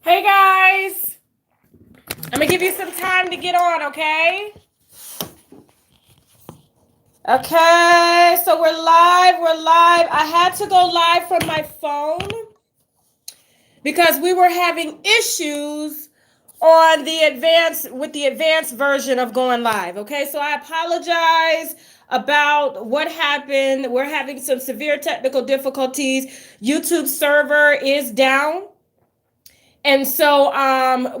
Hey guys, I'm gonna give you some time to get on, okay? Okay, so we're live. I had to go live from my phone because we were having issues on the advanced version of going live. Okay, so I apologize about what happened. We're having some severe technical difficulties. YouTube server is down. And so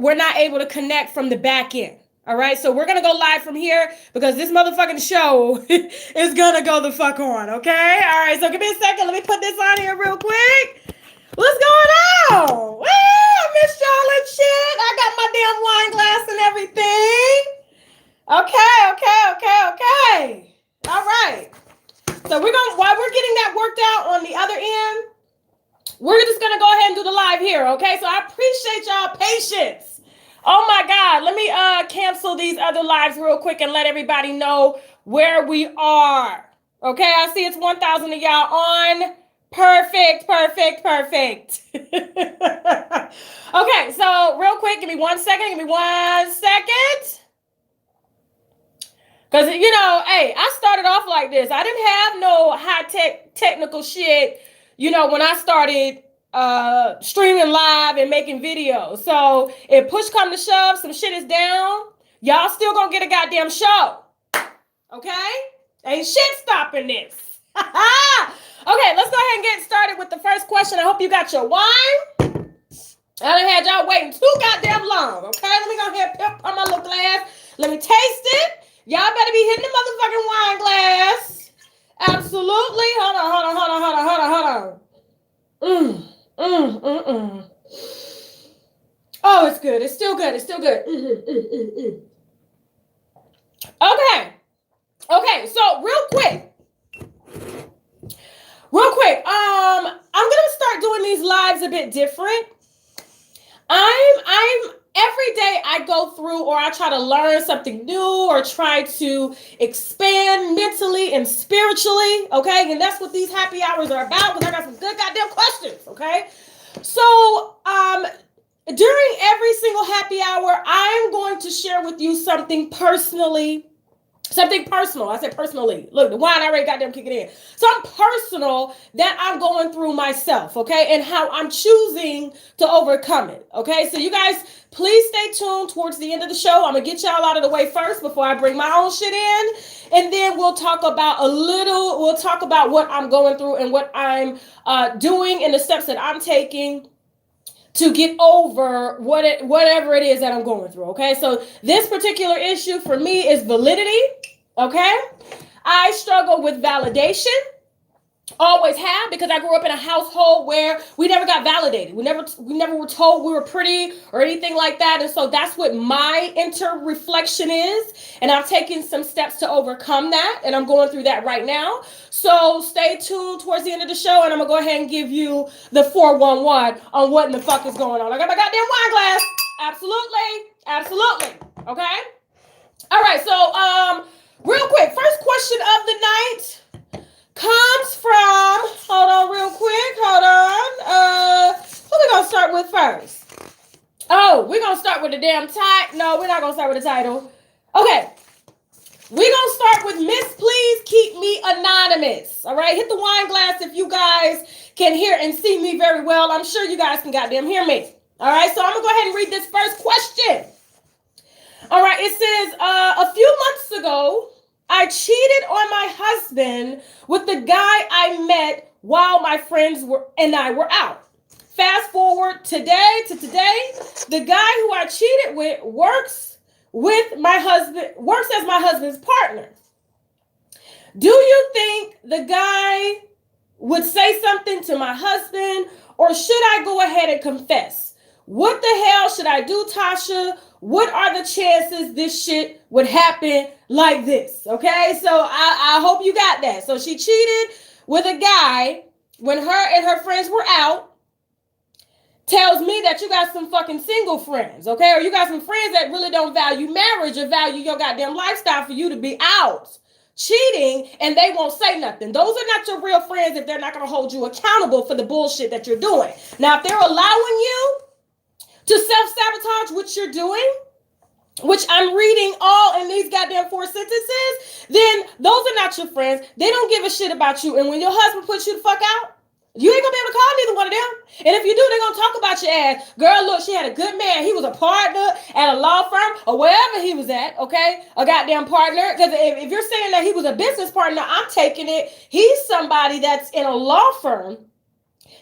we're not able to connect from the back end. All right, so we're gonna go live from here because this motherfucking show is gonna go the fuck on, okay? All right, so give me a second. Let me put this on here real quick. What's going on? Well, I missed y'all and shit. I got my damn wine glass and everything. Okay. All right. So while we're getting that worked out on the other end, we're just going to go ahead and do the live here, okay? So I appreciate y'all patience. Oh, my God. Let me cancel these other lives real quick and let everybody know where we are. Okay, I see it's 1,000 of y'all on. Perfect. Okay, so real quick, give me 1 second. Because, hey, I started off like this. I didn't have no high-tech technical shit when I started streaming live and making videos. So if push come to shove, some shit is down, y'all still gonna get a goddamn show. Okay? Ain't shit stopping this. Okay, let's go ahead and get started with the first question. I hope you got your wine. I done had y'all waiting too goddamn long. Okay, let me go ahead and put my little glass. Let me taste it. Y'all better be hitting the motherfucking wine glass. Absolutely. Hold on. Oh, it's good. It's still good. Okay. So real quick. I'm gonna start doing these lives a bit different. I'm every day I go through or I try to learn something new or try to expand mentally and spiritually, okay? And that's what these happy hours are about because I got some good goddamn questions, okay? So, during every single happy hour, I'm going to share with you something personal. I said personally. Look, the wine already got them kicking in. Something personal that I'm going through myself, okay? And how I'm choosing to overcome it, okay? So you guys, please stay tuned towards the end of the show. I'm going to get y'all out of the way first before I bring my own shit in. And then we'll talk about what I'm going through and what I'm doing and the steps that I'm taking to get over whatever it is that I'm going through, okay? So this particular issue for me is validity, okay? I struggle with validation, always have, because I grew up in a household where we never got validated. We never were told we were pretty or anything like that, and so that's what my inner reflection is, and I've taken some steps to overcome that, and I'm going through that right now. So stay tuned towards the end of the show, and I'm gonna go ahead and give you the 411 on what in the fuck is going on. I got my goddamn wine glass. Absolutely. Okay. All right. So real quick, first question of the night comes from, hold on real quick, who we gonna start with first? Oh, we're gonna start with the damn title. No, we're not gonna start with the title. Okay, we're gonna start with Miss Please Keep Me Anonymous. All right, hit the wine glass if you guys can hear and see me very well. I'm sure you guys can goddamn hear me. All right, so I'm gonna go ahead and read this first question. All right, it says, a few months ago, I cheated on my husband with the guy I met while my friends and I were out. Fast forward to today, the guy who I cheated with works as my husband's partner. Do you think the guy would say something to my husband, or should I go ahead and confess? What the hell should I do, Tasha? What are the chances this shit would happen like this? Okay, so I hope you got that. So she cheated with a guy when her and her friends were out. Tells me that you got some fucking single friends, okay? Or you got some friends that really don't value marriage or value your goddamn lifestyle for you to be out cheating and they won't say nothing. Those are not your real friends if they're not going to hold you accountable for the bullshit that you're doing. Now, if they're allowing you to self-sabotage what you're doing, which I'm reading all in these goddamn 4 sentences, then those are not your friends. They don't give a shit about you. And when your husband puts you the fuck out, you ain't gonna be able to call neither one of them. And if you do, they're gonna talk about your ass. Girl, look, she had a good man. He was a partner at a law firm or wherever he was at, okay? A goddamn partner. Because if you're saying that he was a business partner, I'm taking it. He's somebody that's in a law firm,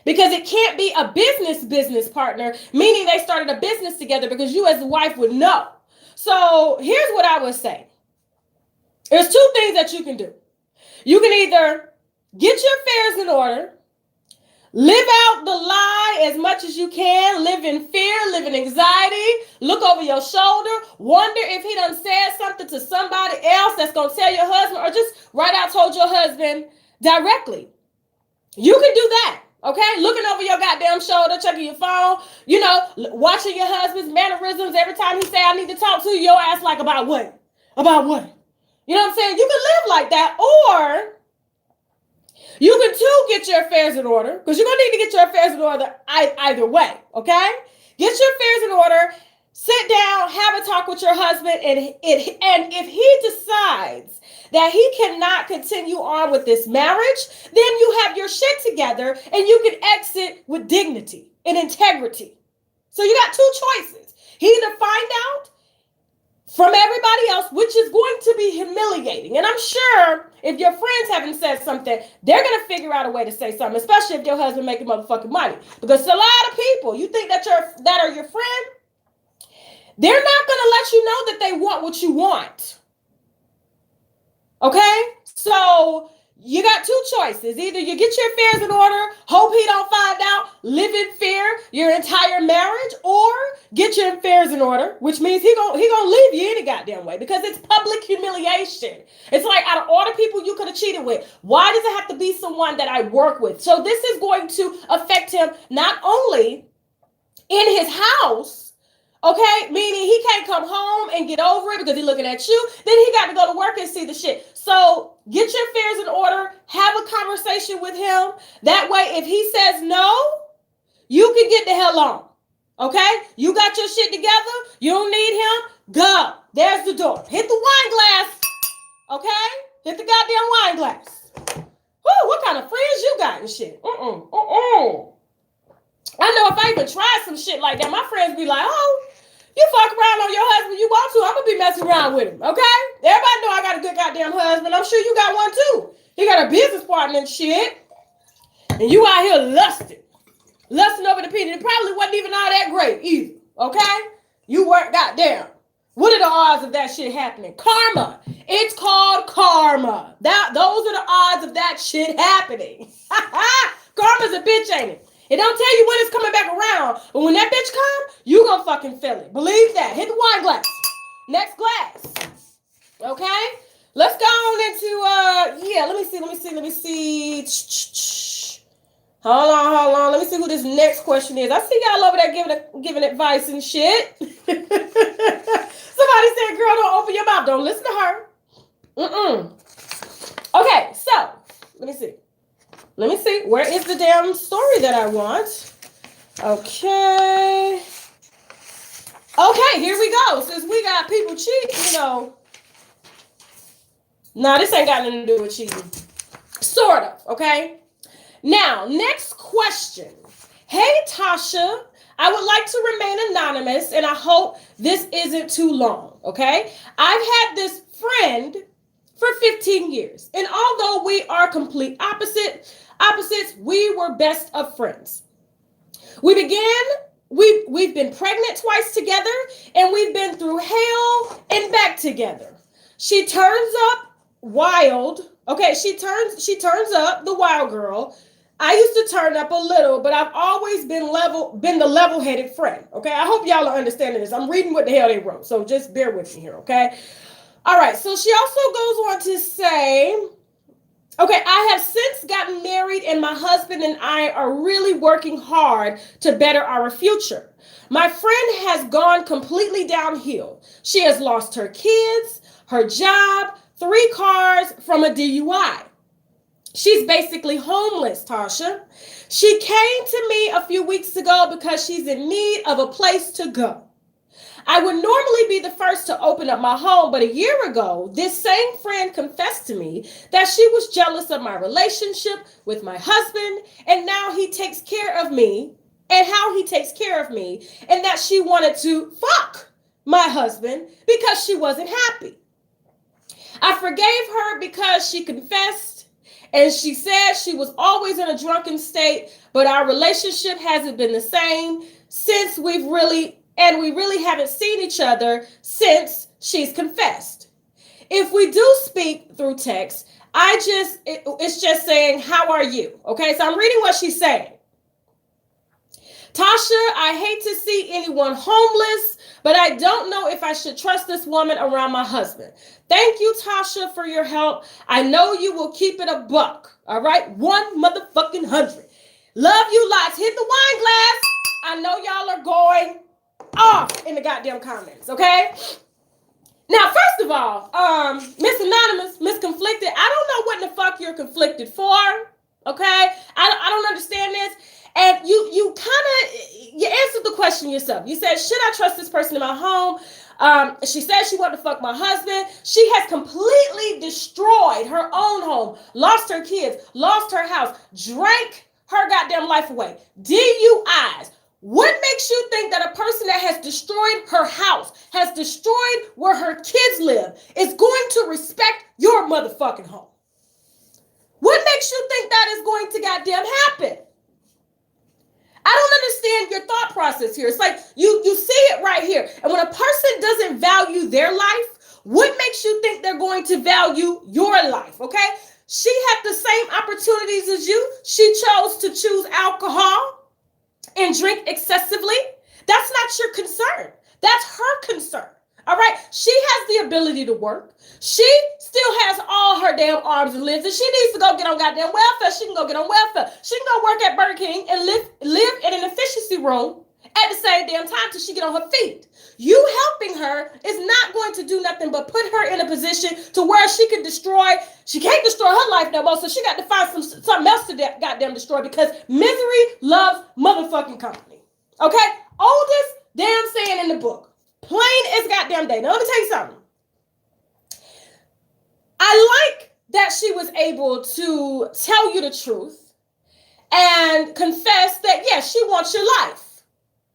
because it can't be a business partner, meaning they started a business together, because you as a wife would know. So here's what I would say. There's 2 things that you can do. You can either get your affairs in order, live out the lie as much as you can, live in fear, live in anxiety, look over your shoulder, wonder if he done said something to somebody else that's going to tell your husband, or just right out told your husband directly. You can do that. Okay, looking over your goddamn shoulder, checking your phone, you know, watching your husband's mannerisms every time he say, I need to talk to you, your ass like, about what? About what? You know what I'm saying? You can live like that, or you can too get your affairs in order, because you're going to need to get your affairs in order either way, okay? Get your affairs in order, sit down, have a talk with your husband, and if he decides that he cannot continue on with this marriage, then you have your shit together and you can exit with dignity and integrity. So you got 2 choices. He either find out from everybody else, which is going to be humiliating. And I'm sure if your friends haven't said something, they're going to figure out a way to say something, especially if your husband making motherfucking money. Because a lot of people, you think that are your friend, they're not going to let you know that they want what you want. Okay? So you got 2 choices. Either you get your affairs in order, hope he don't find out, live in fear your entire marriage, or get your affairs in order, which means he gonna leave you any goddamn way, because it's public humiliation. It's like, out of all the people you could have cheated with, why does it have to be someone that I work with? So this is going to affect him not only in his house, okay, meaning he can't come home and get over it because he's looking at you. Then he got to go to work and see the shit. So get your affairs in order. Have a conversation with him. That way, if he says no, you can get the hell on. Okay? You got your shit together. You don't need him. Go. There's the door. Hit the wine glass. Okay? Hit the goddamn wine glass. Woo, what kind of friends you got and shit? I know if I even try some shit like that, my friends be like, oh, you fuck around on your husband you want to, I'm going to be messing around with him, okay? Everybody know I got a good goddamn husband. I'm sure you got one too. He got a business partner and shit. And you out here lusting over the penny. It probably wasn't even all that great either, okay? You weren't goddamn. What are the odds of that shit happening? Karma. It's called karma. Those are the odds of that shit happening. Karma's a bitch, ain't it? It don't tell you when it's coming back around. But when that bitch come, you gonna fucking feel it. Believe that. Hit the wine glass. Next glass. Okay? Let's go on into, let me see. Hold on. Let me see who this next question is. I see y'all over there giving advice and shit. Somebody said, girl, don't open your mouth. Don't listen to her. Okay, so, let me see. Where is the damn story that I want? Okay, here we go. Since we got people cheating, no, this ain't got nothing to do with cheating. Sort of, okay? Now, next question. Hey, Tasha, I would like to remain anonymous, and I hope this isn't too long, okay? I've had this friend for 15 years, and although we are complete opposites, we were best of friends. We've been pregnant twice together, and we've been through hell and back together. She turns up wild. Okay, she turns up the wild girl. I used to turn up a little, but I've always been the level-headed friend. Okay, I hope y'all are understanding this. I'm reading what the hell they wrote, so just bear with me here, okay? All right, so she also goes on to say, okay, I have since gotten married, and my husband and I are really working hard to better our future. My friend has gone completely downhill. She has lost her kids, her job, 3 cars from a DUI. She's basically homeless, Tasha. She came to me a few weeks ago because she's in need of a place to go. I would normally be the first to open up my home, but a year ago, this same friend confessed to me that she was jealous of my relationship with my husband, and now he takes care of me, and how he takes care of me, and that she wanted to fuck my husband because she wasn't happy. I forgave her because she confessed, and she said she was always in a drunken state, but our relationship hasn't been the same since we really haven't seen each other since she's confessed. If we do speak through text, it's just saying, how are you? Okay, so I'm reading what she's saying. Tasha, I hate to see anyone homeless, but I don't know if I should trust this woman around my husband. Thank you, Tasha, for your help. I know you will keep it a buck. All right, 100. Love you lots. Hit the wine glass. I know y'all are going off in the goddamn comments, okay? Now, first of all, Miss Anonymous, Miss Conflicted, I don't know what in the fuck you're conflicted for, okay? I don't understand this. And you answered the question yourself. You said, should I trust this person in my home? She said she wanted to fuck my husband. She has completely destroyed her own home, lost her kids, lost her house, drank her goddamn life away. DUIs. What makes you think that a person that has destroyed her house, has destroyed where her kids live, is going to respect your motherfucking home? What makes you think that is going to goddamn happen? I don't understand your thought process here. It's like you see it right here. And when a person doesn't value their life, what makes you think they're going to value your life? Okay? She had the same opportunities as you. She chose to choose alcohol and drink excessively. That's not your concern. That's her concern. All right. She has the ability to work. She still has all her damn arms and limbs. If she needs to go get on goddamn welfare, she can go get on welfare. She can go work at Burger King and live in an efficiency room at the same damn time till she get on her feet. You helping her is not going to do nothing but put her in a position to where she can't destroy her life no more. So she got to find something else to goddamn destroy, because misery loves motherfucking company. Okay? Oldest damn saying in the book. Plain as goddamn day. Now let me tell you something. I like that she was able to tell you the truth and confess that, yes, she wants your life.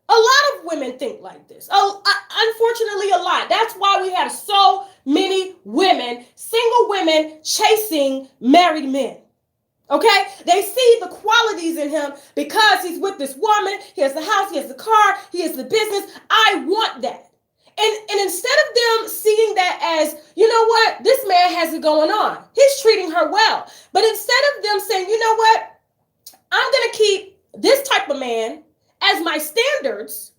A lot of women think like this. Unfortunately, a lot. That's why we have so many women, single women, chasing married men. Okay? They see the qualities in him because he's with this woman. He has the house, he has the car, he has the business. I want that. And instead of them seeing that as, you know what, this man has it going on. He's treating her well. But instead of them saying, you know what, I'm going to keep this type of man as my standards,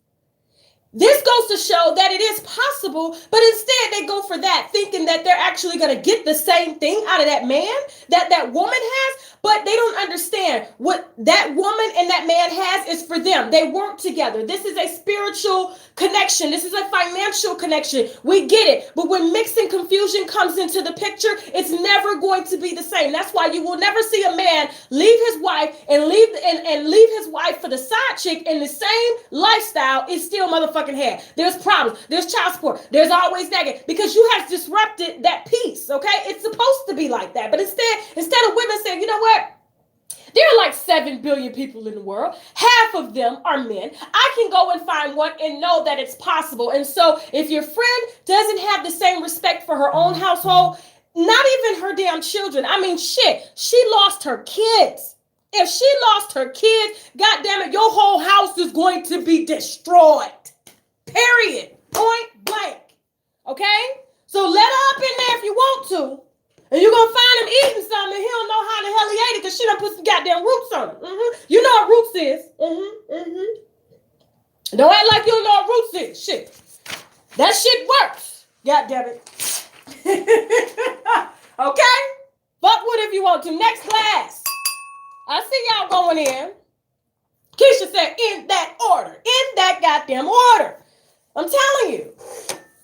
this goes to show that it is possible, but instead they go for that, thinking that they're actually going to get the same thing out of that man that woman has, but they don't understand what that woman and that man has is for them. They work together. This is a spiritual connection. This is a financial connection. We get it. But when mixing confusion comes into the picture, it's never going to be the same. That's why you will never see a man leave his wife and leave his wife for the side chick in the same lifestyle. It's still motherfucking hair. There's problems. There's child support. There's always nagging because you have disrupted that peace. Okay, it's supposed to be like that, but instead of women saying, you know what? There are like 7 billion people in the world. Half of them are men. I can go and find one and know that it's possible. And so if your friend doesn't have the same respect for her own household, not even her damn children. I mean, shit, she lost her kids. If she lost her kids, God damn it, your whole house is going to be destroyed. Period. Point blank. Okay? So let her up in there if you want to. And you're going to find him eating something and he don't know how the hell he ate it because she done put some goddamn roots on it. You know what roots is. Don't act like you don't know what roots is. Shit. That shit works. God damn it. Okay? Fuck with it if you want to. Next class. I see y'all going in. Keisha said, in that order. In that goddamn order. I'm telling you.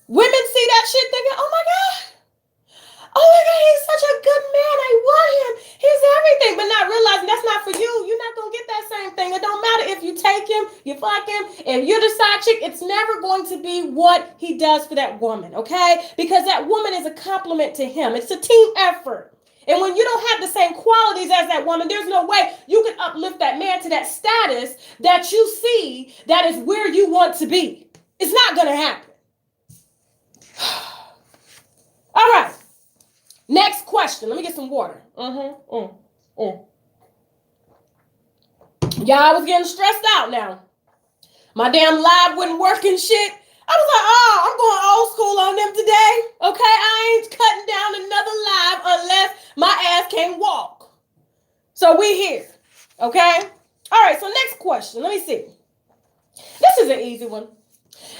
Women see that shit thinking, oh my God. Oh my God, he's such a good man. I want him. He's everything. But not realizing that's not for you. You're not going to get that same thing. It don't matter if you take him, you fuck him. If you're the side chick, it's never going to be what he does for that woman, okay? Because that woman is a compliment to him. It's a team effort. And when you don't have the same qualities as that woman, there's no way you can uplift that man to that status that you see that is where you want to be. It's not going to happen. All right. Next question. Let me get some water. Y'all, I was getting stressed out now. My damn live wouldn't work and shit. I was like, oh, I'm going old school on them today. Okay, I ain't cutting down another live unless my ass can't walk. So we here. Okay? All right, so next question. Let me see. This is an easy one.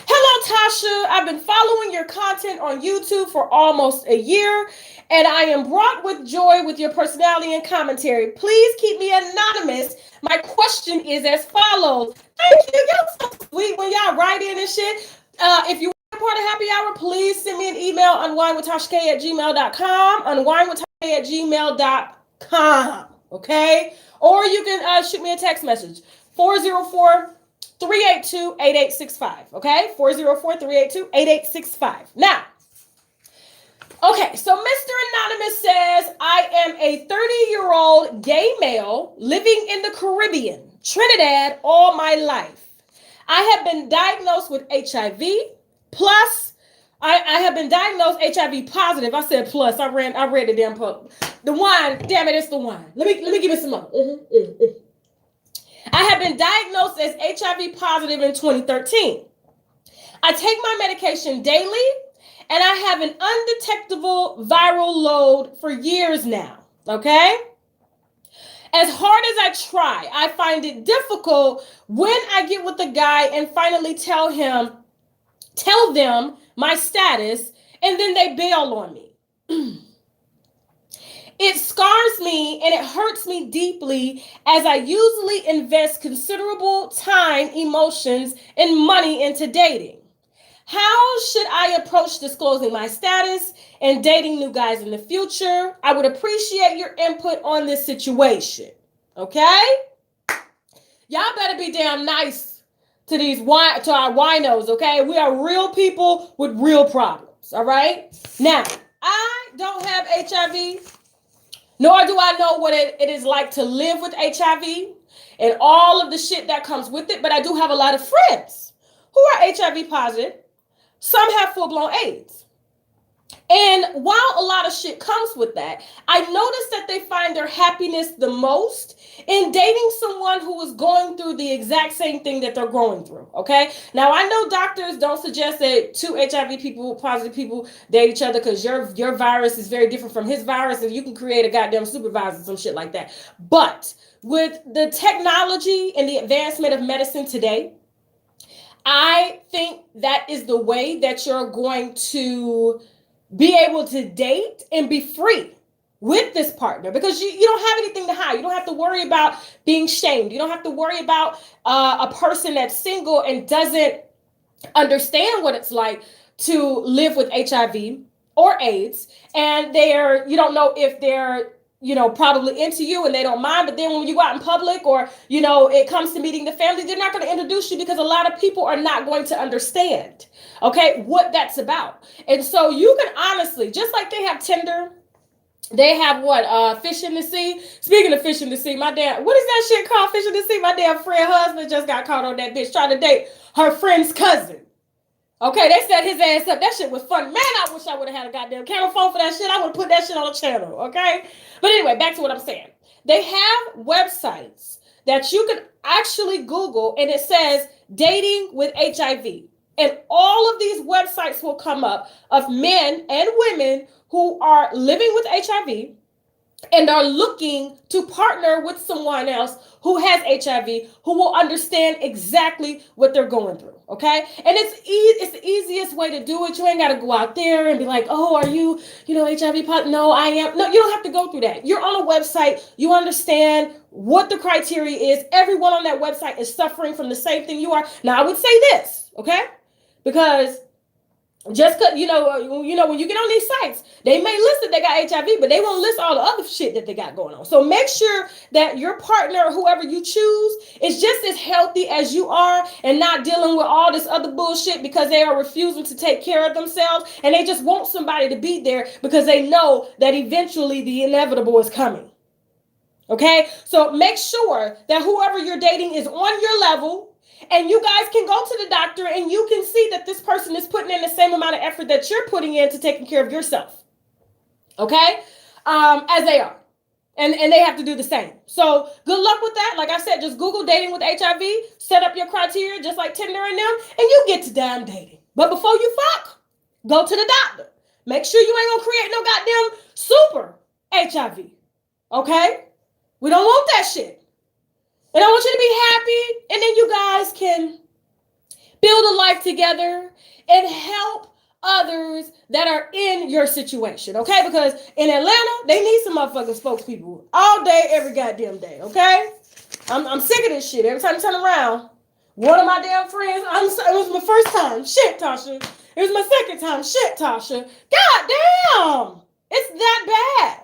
Hello, Tasha. I've been following your content on YouTube for almost a year, and I am brought with joy with your personality and commentary. Please keep me anonymous. My question is as follows. Thank you. Y'all so sweet when y'all write in and shit. If you want to be part of Happy Hour, please send me an email, unwinewithtashak@gmail.com, unwinewithtashak@gmail.com, okay? Or you can shoot me a text message, 404-382-8865, okay? 404-382-8865. Now, okay, so Mr. Anonymous says, I am a 30-year-old gay male living in the Caribbean, Trinidad, all my life. I have been diagnosed with HIV, plus I have been diagnosed HIV positive. I said plus. I read the damn post. The wine, damn it, it's the wine. Let me give it some more. I have been diagnosed as HIV positive in 2013. I take my medication daily, and I have an undetectable viral load for years now. Okay? As hard as I try, I find it difficult when I get with a guy and finally tell them my status, and then they bail on me. It scars me and it hurts me deeply, as I usually invest considerable time, emotions, and money into dating. How should I approach disclosing my status and dating new guys in the future? I would appreciate your input on this situation. Okay? Y'all better be damn nice to our winos, okay? We are real people with real problems, all right? Now, I don't have HIV, nor do I know what it is like to live with HIV and all of the shit that comes with it, but I do have a lot of friends who are HIV positive. Some have full-blown AIDS. And while a lot of shit comes with that, I noticed that they find their happiness the most in dating someone who is going through the exact same thing that they're going through, okay? Now, I know doctors don't suggest that two HIV positive people date each other because your virus is very different from his virus, and you can create a goddamn supervisor, some shit like that. But with the technology and the advancement of medicine today, I think that is the way that you're going to be able to date and be free with this partner, because you don't have anything to hide. You don't have to worry about being shamed. You don't have to worry about a person that's single and doesn't understand what it's like to live with HIV or AIDS, and you don't know if they're probably into you and they don't mind, but then when you go out in public or, it comes to meeting the family, they're not going to introduce you because a lot of people are not going to understand, okay, what that's about. And so you can honestly, just like they have Tinder, they have Fish in the Sea. Speaking of Fish in the Sea, what is that shit called, Fish in the Sea? My damn friend husband just got caught on that bitch trying to date her friend's cousin. Okay, they set his ass up. That shit was fun. Man, I wish I would have had a goddamn camera phone for that shit. I would have put that shit on the channel, okay? But anyway, back to what I'm saying. They have websites that you can actually Google, and it says dating with HIV. And all of these websites will come up of men and women who are living with HIV and are looking to partner with someone else who has HIV, who will understand exactly what they're going through, okay? And it's the easiest way to do it. You ain't got to go out there and be like, oh, are you, HIV positive? No, I am. No, you don't have to go through that. You're on a website. You understand what the criteria is. Everyone on that website is suffering from the same thing you are. Now, I would say this, okay? Because Just cause when you get on these sites, they may list that they got HIV, but they won't list all the other shit that they got going on. So make sure that your partner or whoever you choose is just as healthy as you are and not dealing with all this other bullshit because they are refusing to take care of themselves and they just want somebody to be there because they know that eventually the inevitable is coming. Okay? So make sure that whoever you're dating is on your level. And you guys can go to the doctor and you can see that this person is putting in the same amount of effort that you're putting into taking care of yourself. Okay? As they are. And they have to do the same. So good luck with that. Like I said, just Google dating with HIV, set up your criteria just like Tinder and them, and you get to damn dating. But before you fuck, go to the doctor. Make sure you ain't gonna create no goddamn super HIV. Okay? We don't want that shit. And I want you to be happy, and then you guys can build a life together and help others that are in your situation, okay? Because in Atlanta, they need some motherfucking spokespeople all day, every goddamn day, okay? I'm sick of this shit. Every time I turn around, one of my damn friends, it was my first time. Shit, Tasha. It was my second time. Shit, Tasha. God damn. It's that bad.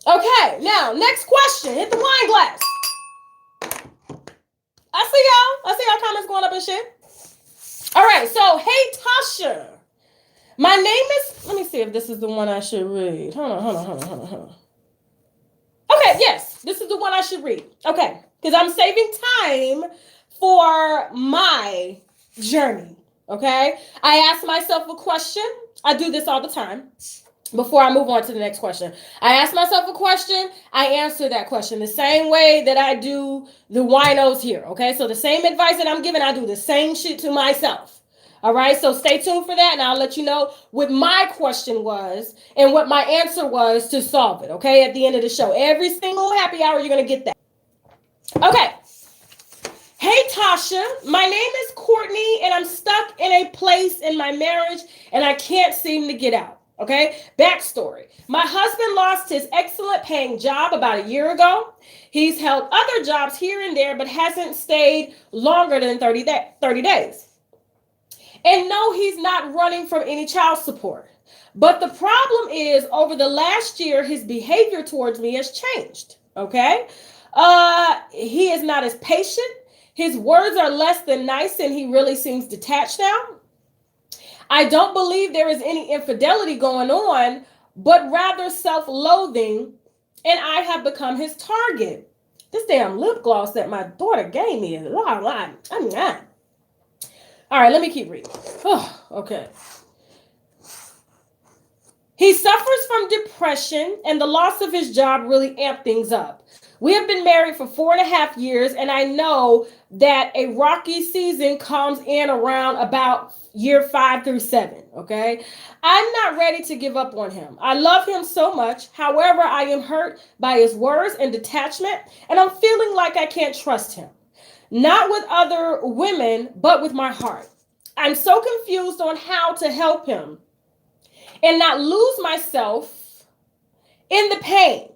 Okay, now, next question. Hit the wine glass. I see y'all comments going up and shit. All right, so, hey, Tasha. My name is, let me see if this is the one I should read. Hold on. Okay, yes, this is the one I should read. Okay, because I'm saving time for my journey, okay? I ask myself a question. I do this all the time. Before I move on to the next question, I ask myself a question, I answer that question the same way that I do the winos here, okay? So the same advice that I'm giving, I do the same shit to myself, all right? So stay tuned for that, and I'll let you know what my question was and what my answer was to solve it, okay? At the end of the show, every single happy hour, you're going to get that. Okay. Hey, Tasha, my name is Courtney, and I'm stuck in a place in my marriage, and I can't seem to get out. Okay, backstory. My husband lost his excellent paying job about a year ago. He's held other jobs here and there, but hasn't stayed longer than 30 days. And no, he's not running from any child support. But the problem is, over the last year, his behavior towards me has changed. Okay, he is not as patient. His words are less than nice, and he really seems detached now. I don't believe there is any infidelity going on, but rather self-loathing, and I have become his target. This damn lip gloss that my daughter gave me is all right, let me keep reading. Oh, okay. He suffers from depression, and the loss of his job really amped things up. We have been married for 4.5 years, and I know that a rocky season comes in around about year 5 through 7, okay? I'm not ready to give up on him. I love him so much. However, I am hurt by his words and detachment, and I'm feeling like I can't trust him. Not with other women, but with my heart. I'm so confused on how to help him and not lose myself in the pain.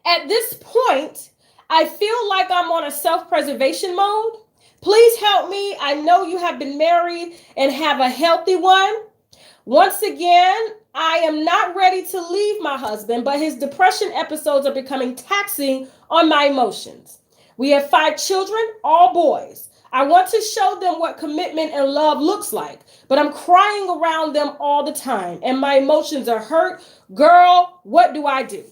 At this point, I feel like I'm on a self-preservation mode. Please help me. I know you have been married and have a healthy one. Once again, I am not ready to leave my husband, but his depression episodes are becoming taxing on my emotions. We have 5 children, all boys. I want to show them what commitment and love looks like, but I'm crying around them all the time, and my emotions are hurt. Girl, what do I do?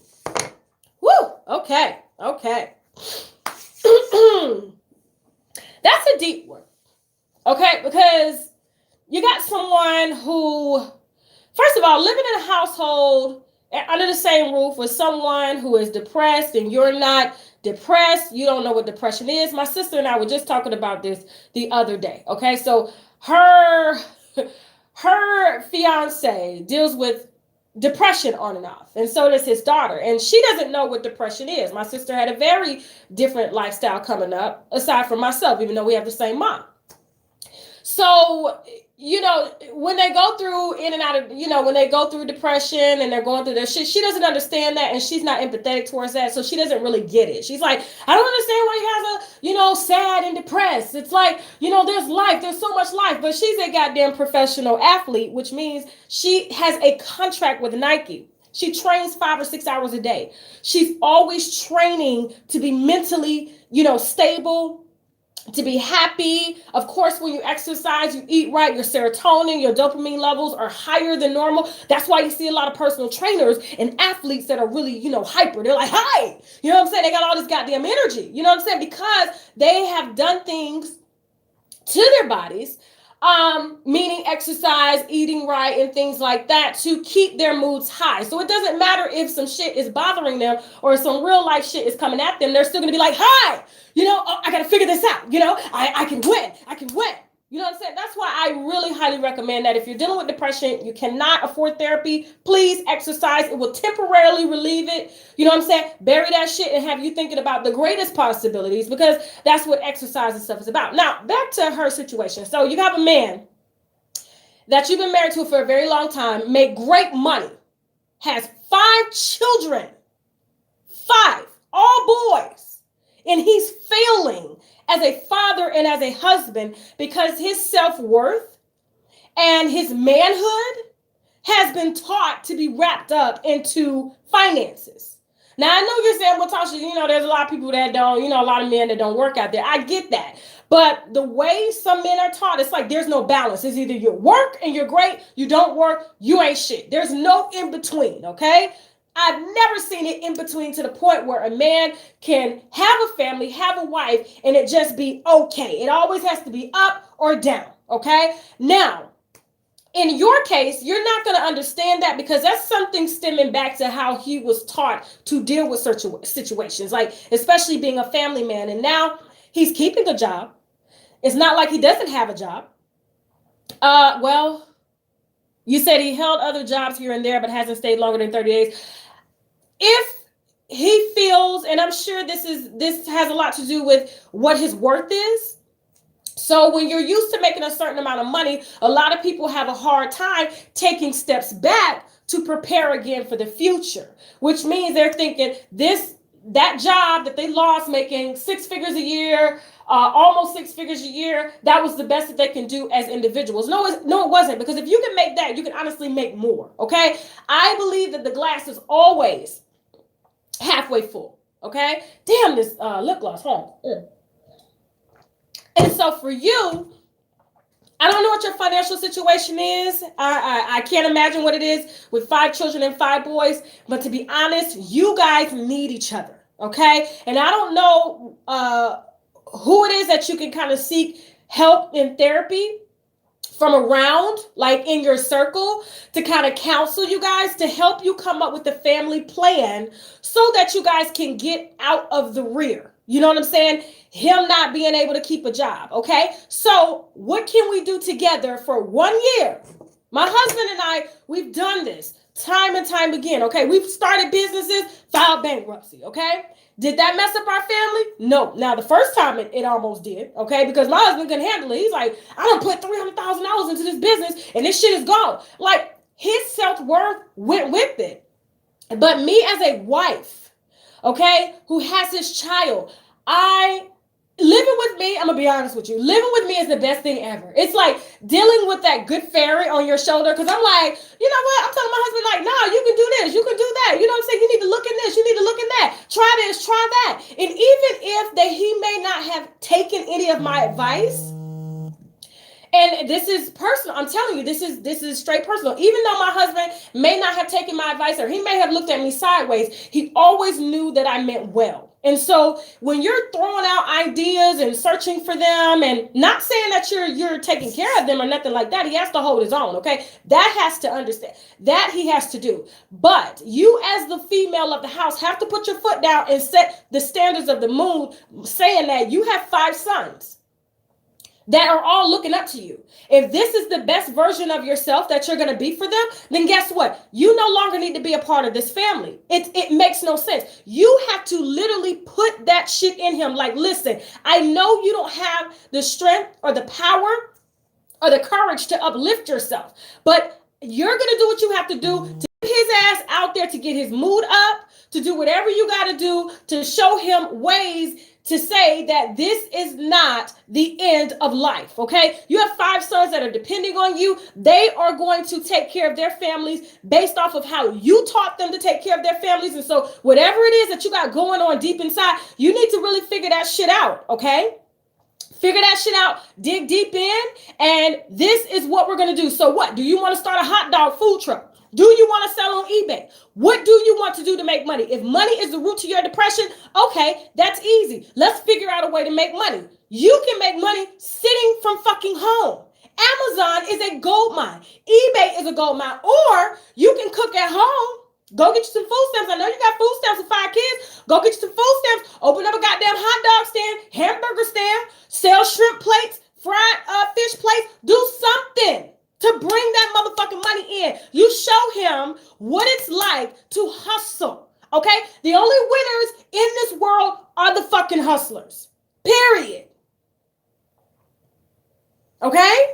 Woo, okay. That's a deep one, okay? Because you got someone who, first of all, living in a household under the same roof with someone who is depressed and you're not depressed, you don't know what depression is. My sister and I were just talking about this the other day, okay? So her fiance deals with depression on and off, and so does his daughter, and she doesn't know what depression is. My sister had a very different lifestyle coming up aside from myself, even though we have the same mom. So, when they go through in and out of, when they go through depression and they're going through their shit, she doesn't understand that, and she's not empathetic towards that. So she doesn't really get it. She's like, I don't understand why you guys are, sad and depressed. It's like, there's life, there's so much life. But she's a goddamn professional athlete, which means she has a contract with Nike. She trains 5 or 6 hours a day. She's always training to be mentally, stable, to be happy. Of course, when you exercise, you eat right, your serotonin, your dopamine levels are higher than normal. That's why you see a lot of personal trainers and athletes that are really, hyper. They're like, hi, you know what I'm saying? They got all this goddamn energy, you know what I'm saying? Because they have done things to their bodies, meaning exercise, eating right, and things like that to keep their moods high. So it doesn't matter if some shit is bothering them or some real life shit is coming at them. They're still going to be like, hi, I got to figure this out. I can win. I can win. You know what I'm saying? That's why I really highly recommend that if you're dealing with depression, you cannot afford therapy, please exercise. It will temporarily relieve it. You know what I'm saying? Bury that shit and have you thinking about the greatest possibilities, because that's what exercise and stuff is about. Now, back to her situation. So you have a man that you've been married to for a very long time, make great money, has 5 children, 5, all boys, and he's failing as a father and as a husband because his self-worth and his manhood has been taught to be wrapped up into finances. Now, I know you're saying, well, Tasha, there's a lot of people that don't, a lot of men that don't work out there. I get that. But the way some men are taught, it's like there's no balance. It's either you work and you're great, you don't work, you ain't shit. There's no in between, okay? I've never seen it in between to the point where a man can have a family, have a wife, and it just be okay. It always has to be up or down, okay? Now, in your case, you're not going to understand that because that's something stemming back to how he was taught to deal with certain situations, like especially being a family man. And now he's keeping a job. It's not like he doesn't have a job. Well, you said he held other jobs here and there, but hasn't stayed longer than 30 days. If he feels, and I'm sure this has a lot to do with what his worth is. So when you're used to making a certain amount of money, a lot of people have a hard time taking steps back to prepare again for the future, which means they're thinking that job that they lost making 6 figures a year, almost 6 figures a year, that was the best that they can do as individuals. No, it wasn't, because if you can make that, you can honestly make more, okay? I believe that the glass is always halfway full, okay? Damn, this lip gloss, And so for you, I don't know what your financial situation is. I can't imagine what it is with 5 children and 5 boys. But to be honest, you guys need each other, okay? And I don't know who it is that you can kind of seek help in therapy from around, like in your circle, to kind of counsel you guys, to help you come up with a family plan so that you guys can get out of the rear. You know what I'm saying? Him not being able to keep a job, okay? So what can we do together for 1 year? My husband and I, we've done this time and time again, okay? We've started businesses, filed bankruptcy, okay? Did that mess up our family? No. Now, the first time it almost did, okay? Because my husband couldn't handle it. He's like, I done put $300,000 into this business and this shit is gone. Like, his self-worth went with it. But me as a wife, okay, who has his child, living with me, I'm going to be honest with you, living with me is the best thing ever. It's like dealing with that good fairy on your shoulder, because I'm like, you know what? I'm telling my husband, like, no, you can do this, you can do that. You know what I'm saying? You need to look in this, you need to look in that. Try this, try that. And even if he may not have taken any of my advice, and this is personal, I'm telling you, this is straight personal. Even though my husband may not have taken my advice, or he may have looked at me sideways, he always knew that I meant well. And so when you're throwing out ideas and searching for them, and not saying that you're taking care of them or nothing like that, he has to hold his own, okay? That has to understand. That he has to do. But you as the female of the house have to put your foot down and set the standards of the mood, saying that you have 5 sons that are all looking up to you. If this is the best version of yourself that you're going to be for them, then guess what? You no longer need to be a part of this family. It makes no sense. You have to literally put that shit in him. Like, listen, I know you don't have the strength or the power or the courage to uplift yourself. But you're going to do what you have to do to get his ass out there, to get his mood up, to do whatever you got to do to show him ways to say that this is not the end of life, okay? You have 5 sons that are depending on you. They are going to take care of their families based off of how you taught them to take care of their families. And so whatever it is that you got going on deep inside, you need to really figure that shit out, okay? Figure that shit out, dig deep in, and this is what we're going to do. So what? Do you want to start a hot dog food truck? Do you want to sell on eBay? What do you want to do to make money? If money is the root to your depression, okay, that's easy. Let's figure out a way to make money. You can make money sitting from fucking home. Amazon is a gold mine. eBay is a gold mine. Or you can cook at home. Go get you some food stamps. I know you got food stamps with 5 kids. Go get you some food stamps. Open up a goddamn hot dog stand, hamburger stand, sell shrimp plates, fried fish plates. Do something to bring that motherfucking money in. You show him what it's like to hustle, okay? The only winners in this world are the fucking hustlers, period. Okay?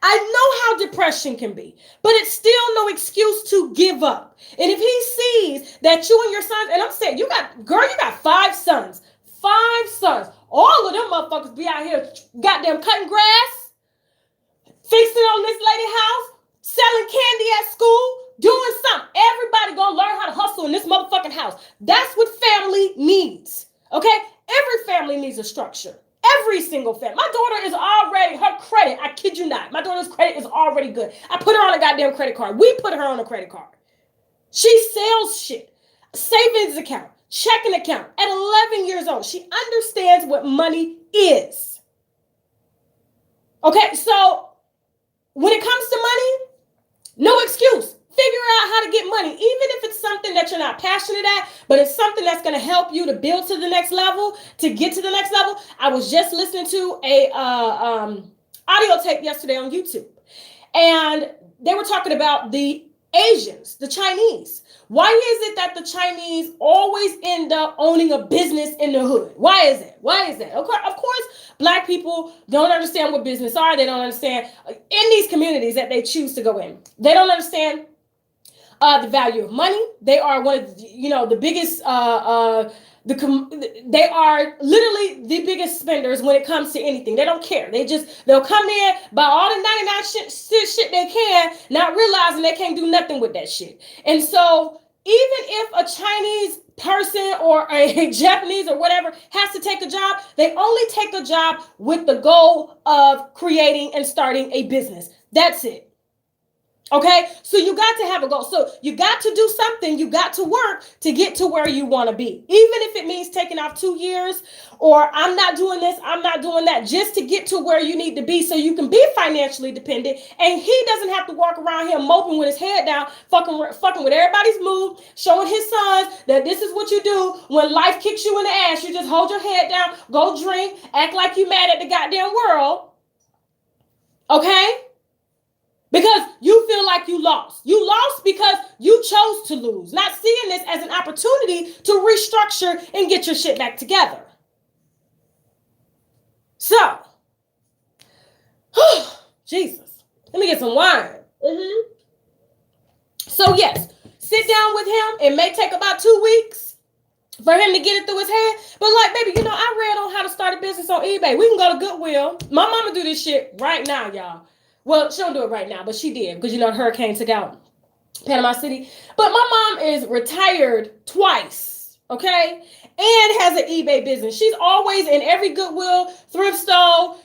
I know how depression can be, but it's still no excuse to give up. And if he sees that you and your sons, and I'm saying, you got 5 sons, 5 sons. All of them motherfuckers be out here goddamn cutting grass, fixing on this lady's house, selling candy at school, doing something. Everybody gonna learn how to hustle in this motherfucking house. That's what family needs, okay? Every family needs a structure. Every single family. My daughter is already, her credit, I kid you not, my daughter's credit is already good. I put her on a goddamn credit card. We put her on a credit card. She sells shit. Savings account, checking account. At 11 years old, she understands what money is. Okay, so when it comes to money, no excuse. Figure out how to get money, even if it's something that you're not passionate at, but it's something that's going to help you to build to the next level, to get to the next level. I was just listening to a audio tape yesterday on YouTube, and they were talking about the Asians, the Chinese. Why is it that the Chinese always end up owning a business in the hood? Why is it? Why is that? Of course, Black people don't understand what business are. They don't understand in these communities that they choose to go in. They don't understand the value of money. They are one of the biggest. They are literally the biggest spenders when it comes to anything. They don't care. They'll come in, buy all the 99 shit they can, not realizing they can't do nothing with that shit. And so even if a Chinese person or a Japanese or whatever has to take a job, they only take a job with the goal of creating and starting a business. That's it. Okay, so you got to have a goal. So you got to do something. You got to work to get to where you want to be. Even if it means taking off 2 years, or I'm not doing this, I'm not doing that, just to get to where you need to be so you can be financially dependent. And he doesn't have to walk around here moping with his head down, fucking with everybody's move, showing his sons that this is what you do when life kicks you in the ass. You just hold your head down, go drink, act like you mad at the goddamn world. Okay? Because you feel like you lost. You lost because you chose to lose, not seeing this as an opportunity to restructure and get your shit back together. So, Jesus, let me get some wine. So yes, sit down with him. It may take about 2 weeks for him to get it through his head. But like, baby, I read on how to start a business on eBay. We can go to Goodwill. My mama do this shit right now, y'all. Well, she don't do it right now, but she did because, the hurricane took out Panama City. But my mom is retired twice, okay, and has an eBay business. She's always in every Goodwill, thrift store,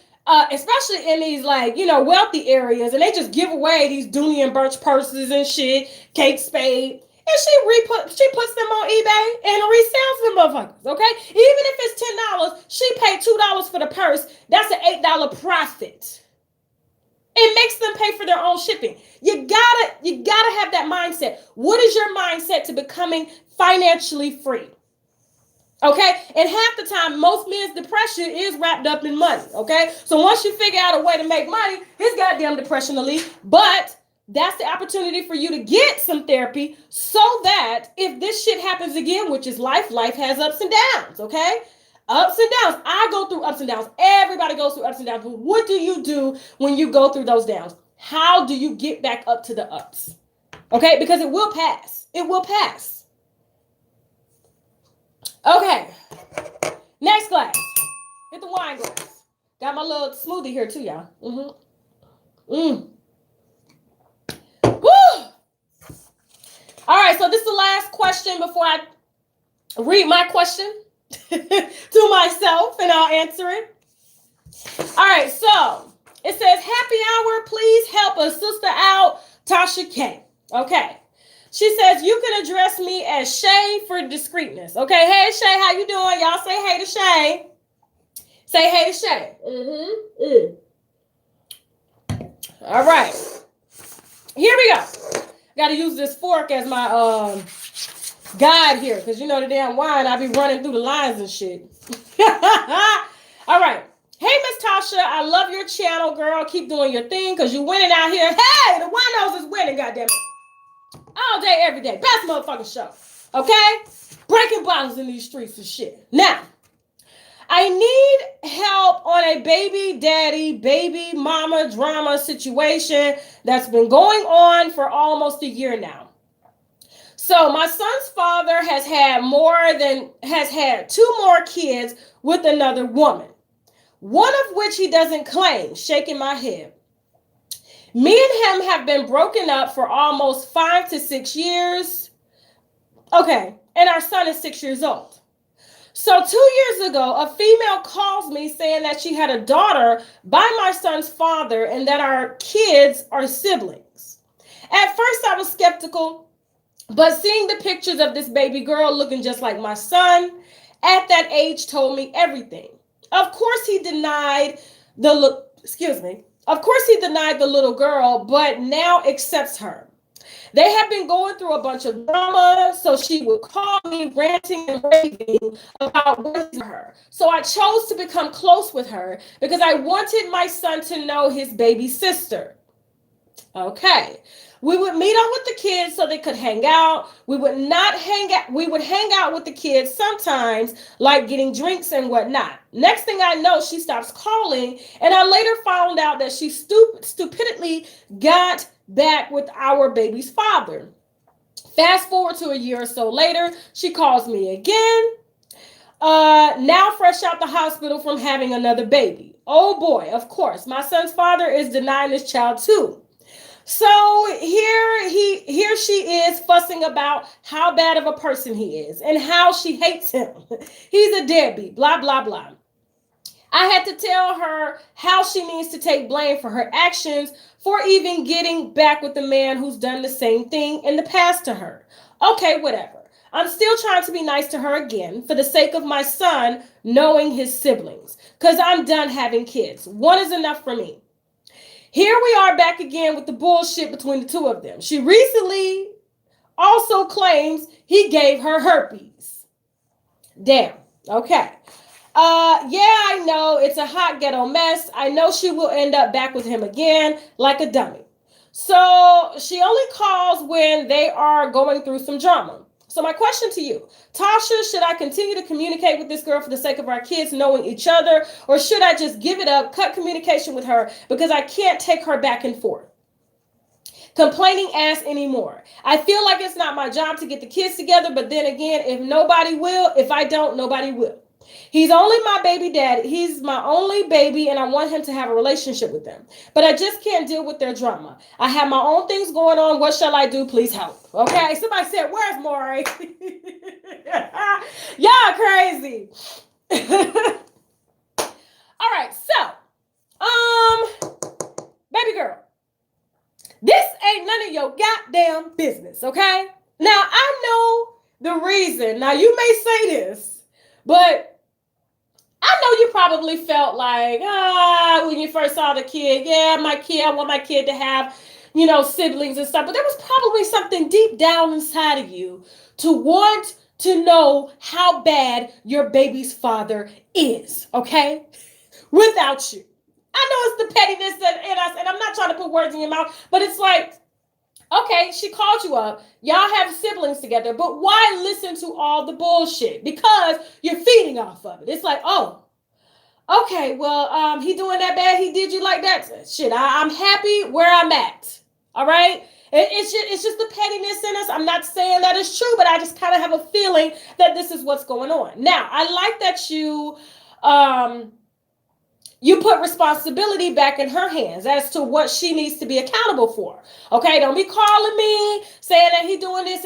especially in these, wealthy areas. And they just give away these Dooney and Birch purses and shit, Kate Spade. And she puts them on eBay and resells them motherfuckers, okay? Even if it's $10, she paid $2 for the purse. That's an $8 profit. It makes them pay for their own shipping. You gotta have that mindset. What is your mindset to becoming financially free? Okay, and half the time, most men's depression is wrapped up in money. Okay, so once you figure out a way to make money, his goddamn depression will leave. But that's the opportunity for you to get some therapy so that if this shit happens again, which is life has ups and downs. Okay. Ups and downs. I go through ups and downs. Everybody goes through ups and downs. But what do you do when you go through those downs? How do you get back up to the ups? Okay, because it will pass. It will pass. Okay. Next glass. Get the wine glass. Got my little smoothie here too, y'all. Woo! All right, so this is the last question before I read my question to myself and I'll answer it. All right, so it says, happy hour, please help a sister out, Tasha K. Okay. She says, you can address me as Shay for discreetness. Okay, hey, Shay, how you doing? Y'all say hey to Shay. Say hey to Shay. All right. Here we go. Got to use this fork as my guide here because you know the damn wine, I be running through the lines and shit. All right. Hey, Miss Tasha, I love your channel, girl. Keep doing your thing because you winning out here. Hey, the winos is winning, goddammit. All day, every day. Best motherfucking show. Okay? Breaking bottles in these streets and shit. Now, I need help on a baby daddy, baby mama drama situation that's been going on for almost a year now. So my son's father has had 2 more kids with another woman, one of which he doesn't claim, shaking my head. Me and him have been broken up for almost 5 to 6 years. Okay, and our son is 6 years old. So 2 years ago, a female calls me saying that she had a daughter by my son's father and that our kids are siblings. At first, I was skeptical, but seeing the pictures of this baby girl looking just like my son at that age told me everything. Of course, he denied the little girl, but now accepts her. They have been going through a bunch of drama, so she would call me ranting and raving about wanting her. So I chose to become close with her because I wanted my son to know his baby sister. Okay. We would meet up with the kids so they could hang out. We would hang out with the kids sometimes, like getting drinks and whatnot. Next thing I know, she stops calling, and I later found out that she stupidly got back with our baby's father. Fast forward to a year or so later, she calls me again. Now fresh out the hospital from having another baby. Oh boy, of course, my son's father is denying this child too. So here she is fussing about how bad of a person he is and how she hates him. He's a deadbeat, blah, blah, blah. I had to tell her how she needs to take blame for her actions for even getting back with the man who's done the same thing in the past to her. Okay, whatever. I'm still trying to be nice to her again for the sake of my son knowing his siblings, because I'm done having kids. One is enough for me. Here we are back again with the bullshit between the two of them. She recently also claims he gave her herpes. Damn. Okay. Yeah, I know it's a hot ghetto mess. I know she will end up back with him again like a dummy. So she only calls when they are going through some drama. So my question to you, Tasha, should I continue to communicate with this girl for the sake of our kids knowing each other, or should I just give it up, cut communication with her because I can't take her back and forth? Complaining ass anymore. I feel like it's not my job to get the kids together, but then again, if I don't, nobody will. He's only my baby daddy. He's my only baby, and I want him to have a relationship with them. But I just can't deal with their drama. I have my own things going on. What shall I do? Please help. Okay. Somebody said, where's Maury? Y'all crazy. All right. So, baby girl, this ain't none of your goddamn business. Okay. Now, I know the reason. Now, you may say this, but I know you probably felt like, when you first saw the kid, I want my kid to have, siblings and stuff. But there was probably something deep down inside of you to want to know how bad your baby's father is, okay? Without you. I know it's the pettiness in us, and I'm not trying to put words in your mouth, but it's like, Okay, she called you up. Y'all have siblings together, but why listen to all the bullshit? Because you're feeding off of it. It's like, oh, okay, well, he doing that bad. He did you like that. Shit, I'm happy where I'm at. All right. It's just the pettiness in us. I'm not saying that it's true, but I just kind of have a feeling that this is what's going on. Now, I like that you put responsibility back in her hands as to what she needs to be accountable for. Okay, don't be calling me saying that he's doing this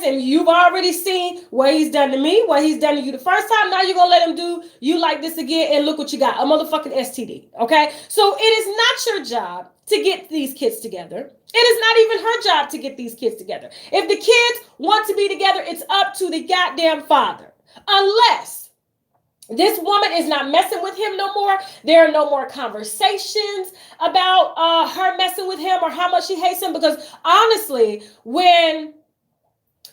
and you've already seen what he's done to me, what he's done to you the first time. Now you're gonna let him do you like this again, and look what you got, a motherfucking STD. Okay, so it is not your job to get these kids together. It is not even her job to get these kids together. If the kids want to be together, it's up to the goddamn father. Unless this woman is not messing with him no more. There are no more conversations about her messing with him or how much she hates him. Because honestly, when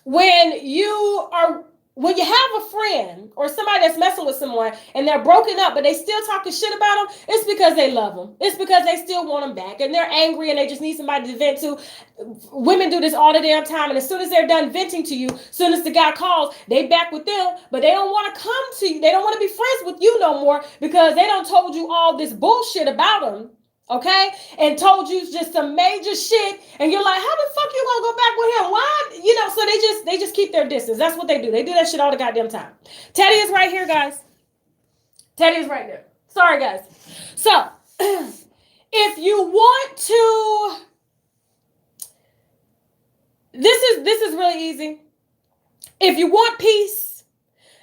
you have a friend or somebody that's messing with someone and they're broken up, but they still talking shit about them, it's because they love them. It's because they still want them back and they're angry and they just need somebody to vent to. Women do this all the damn time, and as soon as they're done venting to you, as soon as the guy calls, they back with them, but they don't want to come to you. They don't want to be friends with you no more because they don't told you all this bullshit about them. Okay, and told you just some major shit, and you're like, how the fuck you gonna go back with him? Why? You know, so they just keep their distance. That's what they do. They do that shit all the goddamn time. Teddy is right here, guys. Teddy is right there. Sorry, guys. So, if you want to, this is really easy. If you want peace,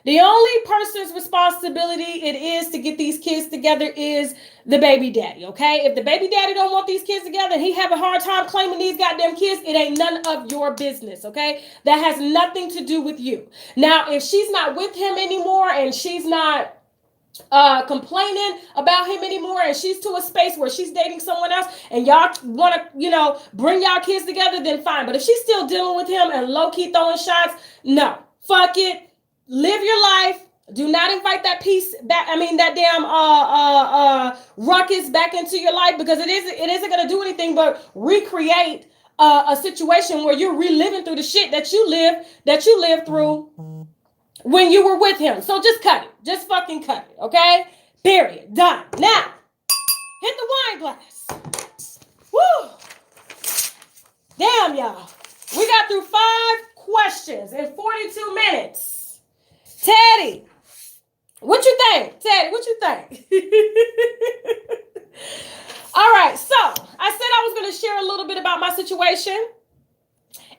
the only person's responsibility it is to get these kids together is the baby daddy, okay? If the baby daddy don't want these kids together and he have a hard time claiming these goddamn kids, it ain't none of your business, okay? That has nothing to do with you. Now, if she's not with him anymore and she's not complaining about him anymore and she's to a space where she's dating someone else and y'all want to, bring y'all kids together, then fine. But if she's still dealing with him and low-key throwing shots, no, fuck it. Live your life. Do not invite that piece back. I mean, that damn ruckus back into your life, because it isn't going to do anything but recreate a situation where you're reliving through the shit that you lived through when you were with him. So just cut it. Just fucking cut it. Okay? Period. Done. Now, hit the wine glass. Woo! Damn, y'all. We got through 5 questions in 42 minutes. Teddy, what you think? Teddy, what you think? All right, so I said I was going to share a little bit about my situation,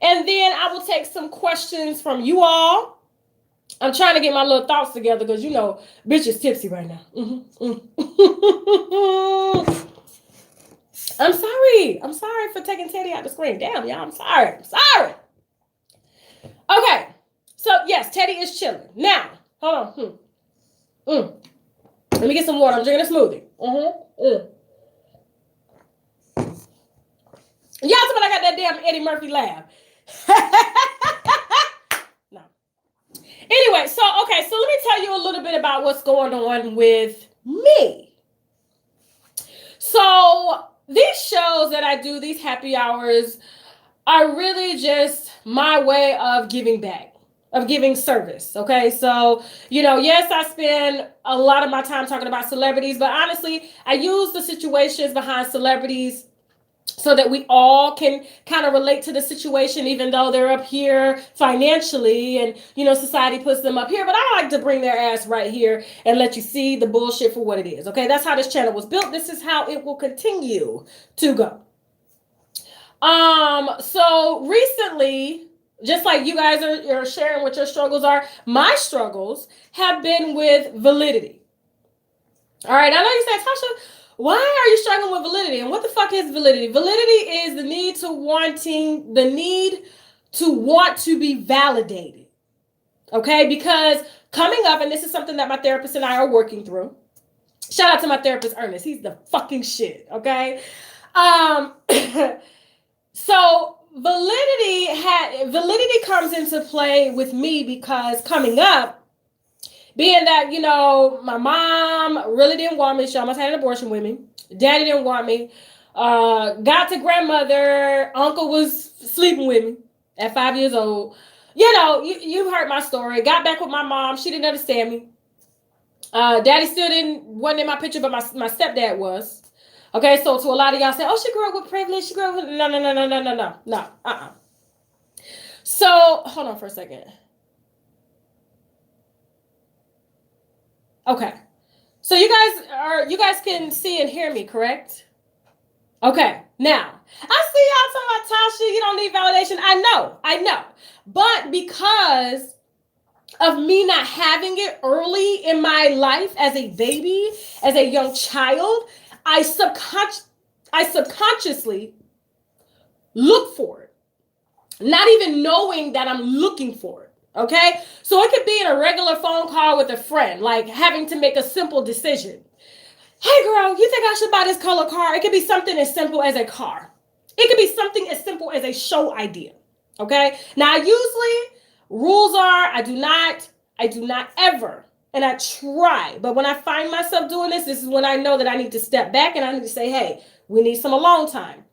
and then I will take some questions from you all. I'm trying to get my little thoughts together because, bitch is tipsy right now. I'm sorry for taking Teddy out the screen. Damn, y'all, I'm sorry. Okay. So, yes, Teddy is chilling. Now, hold on. Let me get some water. I'm drinking a smoothie. Y'all talking about I got that damn Eddie Murphy laugh. No. Anyway, so let me tell you a little bit about what's going on with me. So, these shows that I do, these happy hours, are really just my way of giving back. Of giving service, okay? So, yes, I spend a lot of my time talking about celebrities, but honestly, I use the situations behind celebrities so that we all can kind of relate to the situation, even though they're up here financially and, society puts them up here. But I like to bring their ass right here and let you see the bullshit for what it is, okay? That's how this channel was built. This is how it will continue to go. So recently, just like you guys are sharing what your struggles are, my struggles have been with validity. All right, I know you say, Tasha, why are you struggling with validity? And what the fuck is validity? Validity is the need to want to be validated. Okay, because coming up, and this is something that my therapist and I are working through. Shout out to my therapist, Ernest. He's the fucking shit, okay? So validity comes into play with me because coming up, being that, my mom really didn't want me. She almost had an abortion with me. Daddy didn't want me. Got to grandmother. Uncle was sleeping with me at 5 years old. You heard my story. Got back with my mom. She didn't understand me. Daddy still wasn't in my picture, but my stepdad was. Okay, so to a lot of y'all say, oh, she grew up with privilege. She grew up with no. So hold on for a second. Okay. So you guys can see and hear me, correct? Okay. Now, I see y'all talking about Tasha, you don't need validation. I know. But because of me not having it early in my life as a baby, as a young child, I subconsciously look for it, not even knowing that I'm looking for it. Okay, so it could be in a regular phone call with a friend, like having to make a simple decision. Hey girl, you think I should buy this color car? It could be something as simple as a car. It could be something as simple as a show idea. Okay, now usually rules are I do not ever, and I try, but when I find myself doing this is when I know that I need to step back and I need to say, hey, we need some alone time,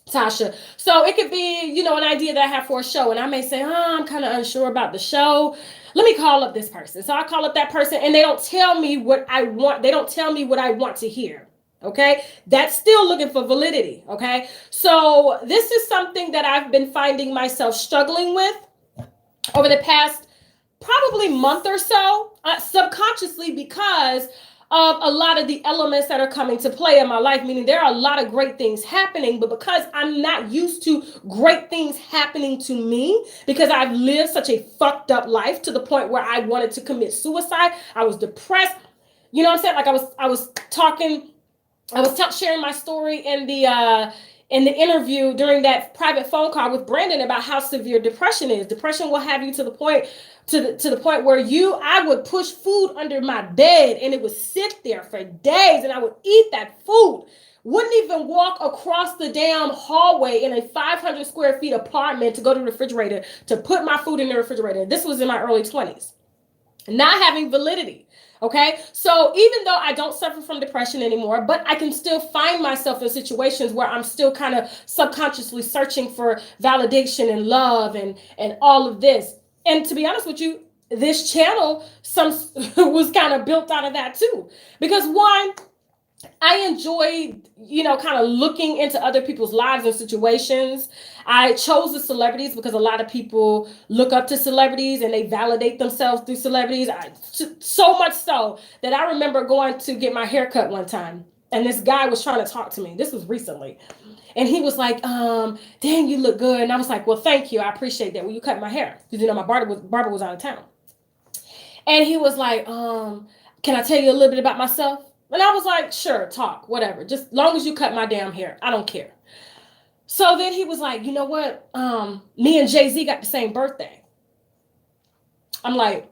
Tasha. So it could be, an idea that I have for a show, and I may say, I'm kind of unsure about the show. Let me call up this person. So I call up that person, and they don't tell me what I want. They don't tell me what I want to hear. Okay, that's still looking for validity. Okay, so this is something that I've been finding myself struggling with over the past probably month or so, subconsciously, because of a lot of the elements that are coming to play in my life, meaning there are a lot of great things happening, but because I'm not used to great things happening to me, because I've lived such a fucked up life to the point where I wanted to commit suicide, I was depressed. You know what I'm saying? Like I was sharing my story in the interview during that private phone call with Brandon about how severe depression is. Depression will have you to the point where I would push food under my bed and it would sit there for days and I would eat that food. Wouldn't even walk across the damn hallway in a 500 square feet apartment to go to the refrigerator to put my food in the refrigerator. This was in my early 20s. Not having validity. Okay, so even though I don't suffer from depression anymore, but I can still find myself in situations where I'm still kind of subconsciously searching for validation and love and all of this. And to be honest with you, this channel was kind of built out of that too. Because one, I enjoy, kind of looking into other people's lives and situations. I chose the celebrities because a lot of people look up to celebrities and they validate themselves through celebrities. So much so that I remember going to get my hair cut one time. And this guy was trying to talk to me. This was recently. And he was like, dang, you look good. And I was like, well, thank you. I appreciate that. Will you cut my hair? Because, my barber was out of town. And he was like, can I tell you a little bit about myself? And I was like, sure, talk, whatever. Just long as you cut my damn hair. I don't care. So then he was like, you know what? Me and Jay-Z got the same birthday. I'm like,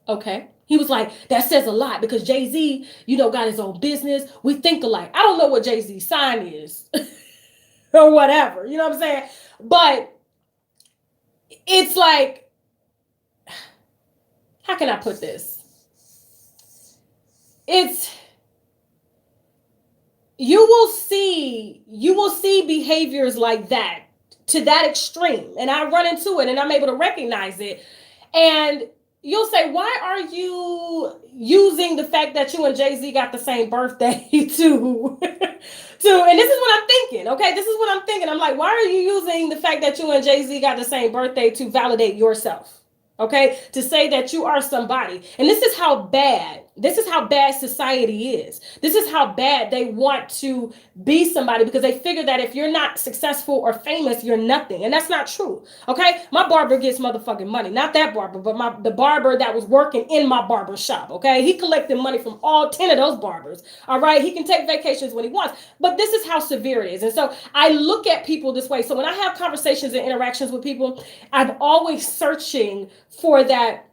okay. He was like, that says a lot because Jay-Z, got his own business. We think alike. I don't know what Jay-Z's sign is or whatever. You know what I'm saying? But it's like, how can I put this? You will see behaviors like that to that extreme. And I run into it and I'm able to recognize it. And you'll say, why are you using the fact that you and Jay-Z got the same birthday to, and this is what I'm thinking, okay? This is what I'm thinking. I'm like, why are you using the fact that you and Jay-Z got the same birthday to validate yourself? Okay, to say that you are somebody. And this is how bad society is. This is how bad they want to be somebody because they figure that if you're not successful or famous, you're nothing. And that's not true. Okay, my barber gets motherfucking money. Not that barber, but the barber that was working in my barber shop. Okay, he collected money from all 10 of those barbers. All right, he can take vacations when he wants. But this is how severe it is. And so I look at people this way. So when I have conversations and interactions with people, I'm always searching for that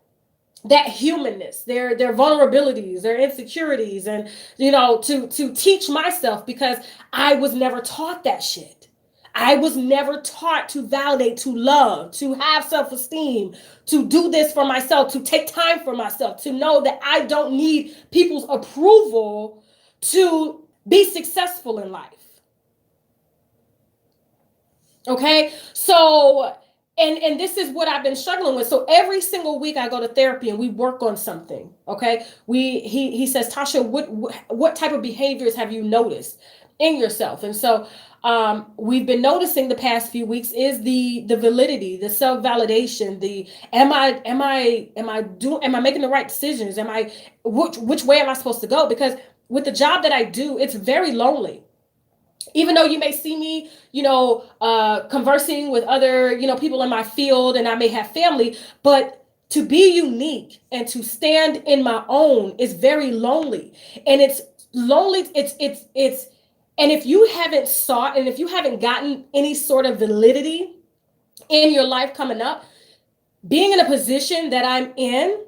humanness, their vulnerabilities, their insecurities, and to teach myself because I was never taught that shit. I was never taught to validate, to love, to have self-esteem, to do this for myself, to take time for myself, to know that I don't need people's approval to be successful in life. Okay. So, and this is what I've been struggling with. So every single week I go to therapy and we work on something. Okay. He says, Tasha, what type of behaviors have you noticed in yourself? And so we've been noticing the past few weeks is the validity, the self-validation, the am I making the right decisions? Which way am I supposed to go? Because with the job that I do, it's very lonely. Even though you may see me, conversing with other, people in my field, and I may have family, but to be unique and to stand in my own is very lonely. And it's lonely. And if you haven't sought and if you haven't gotten any sort of validity in your life coming up, being in a position that I'm in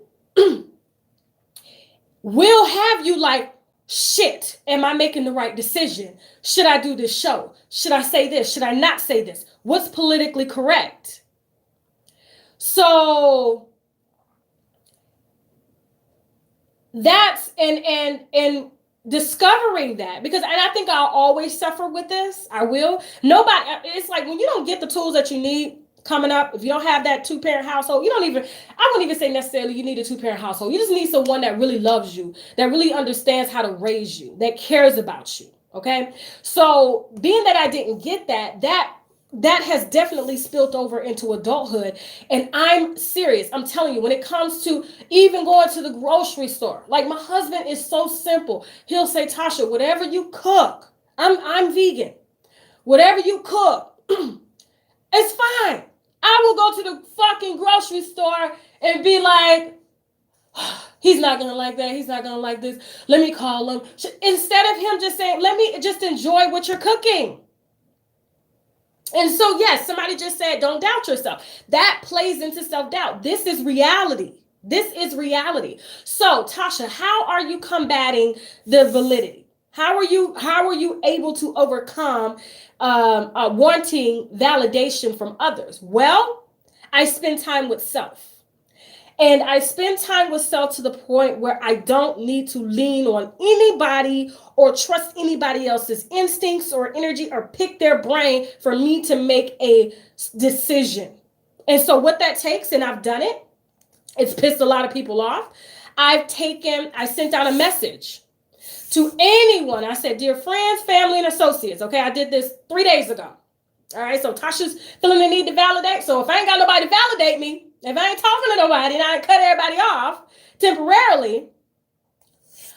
will have you like, shit, am I making the right decision? Should I do this show? Should I say this? Should I not say this? What's politically correct? So that's and discovering that, because and I think I'll always suffer with this. I will. Nobody, it's like when you don't get the tools that you need coming up, if you don't have that two-parent household, I wouldn't even say necessarily you need a two-parent household. You just need someone that really loves you, that really understands how to raise you, that cares about you. Okay. So being that I didn't get that has definitely spilled over into adulthood. And I'm serious. I'm telling you, when it comes to even going to the grocery store, like my husband is so simple. He'll say, Tasha, whatever you cook, I'm vegan. Whatever you cook, it's fine. I will go to the fucking grocery store and be like, he's not going to like that. He's not going to like this. Let me call him. Instead of him just saying, let me just enjoy what you're cooking. And so, yes, somebody just said, don't doubt yourself. That plays into self-doubt. This is reality. This is reality. So, Tasha, how are you combating the validity? How are you able to overcome wanting validation from others? Well, I spend time with self. And I spend time with self to the point where I don't need to lean on anybody or trust anybody else's instincts or energy or pick their brain for me to make a decision. And so what that takes, and I've done it, it's pissed a lot of people off. I sent out a message to anyone. I said, dear friends, family, and associates. Okay, I did this 3 days ago. All right, so Tasha's feeling the need to validate. So if I ain't got nobody to validate me, if I ain't talking to nobody and I cut everybody off temporarily,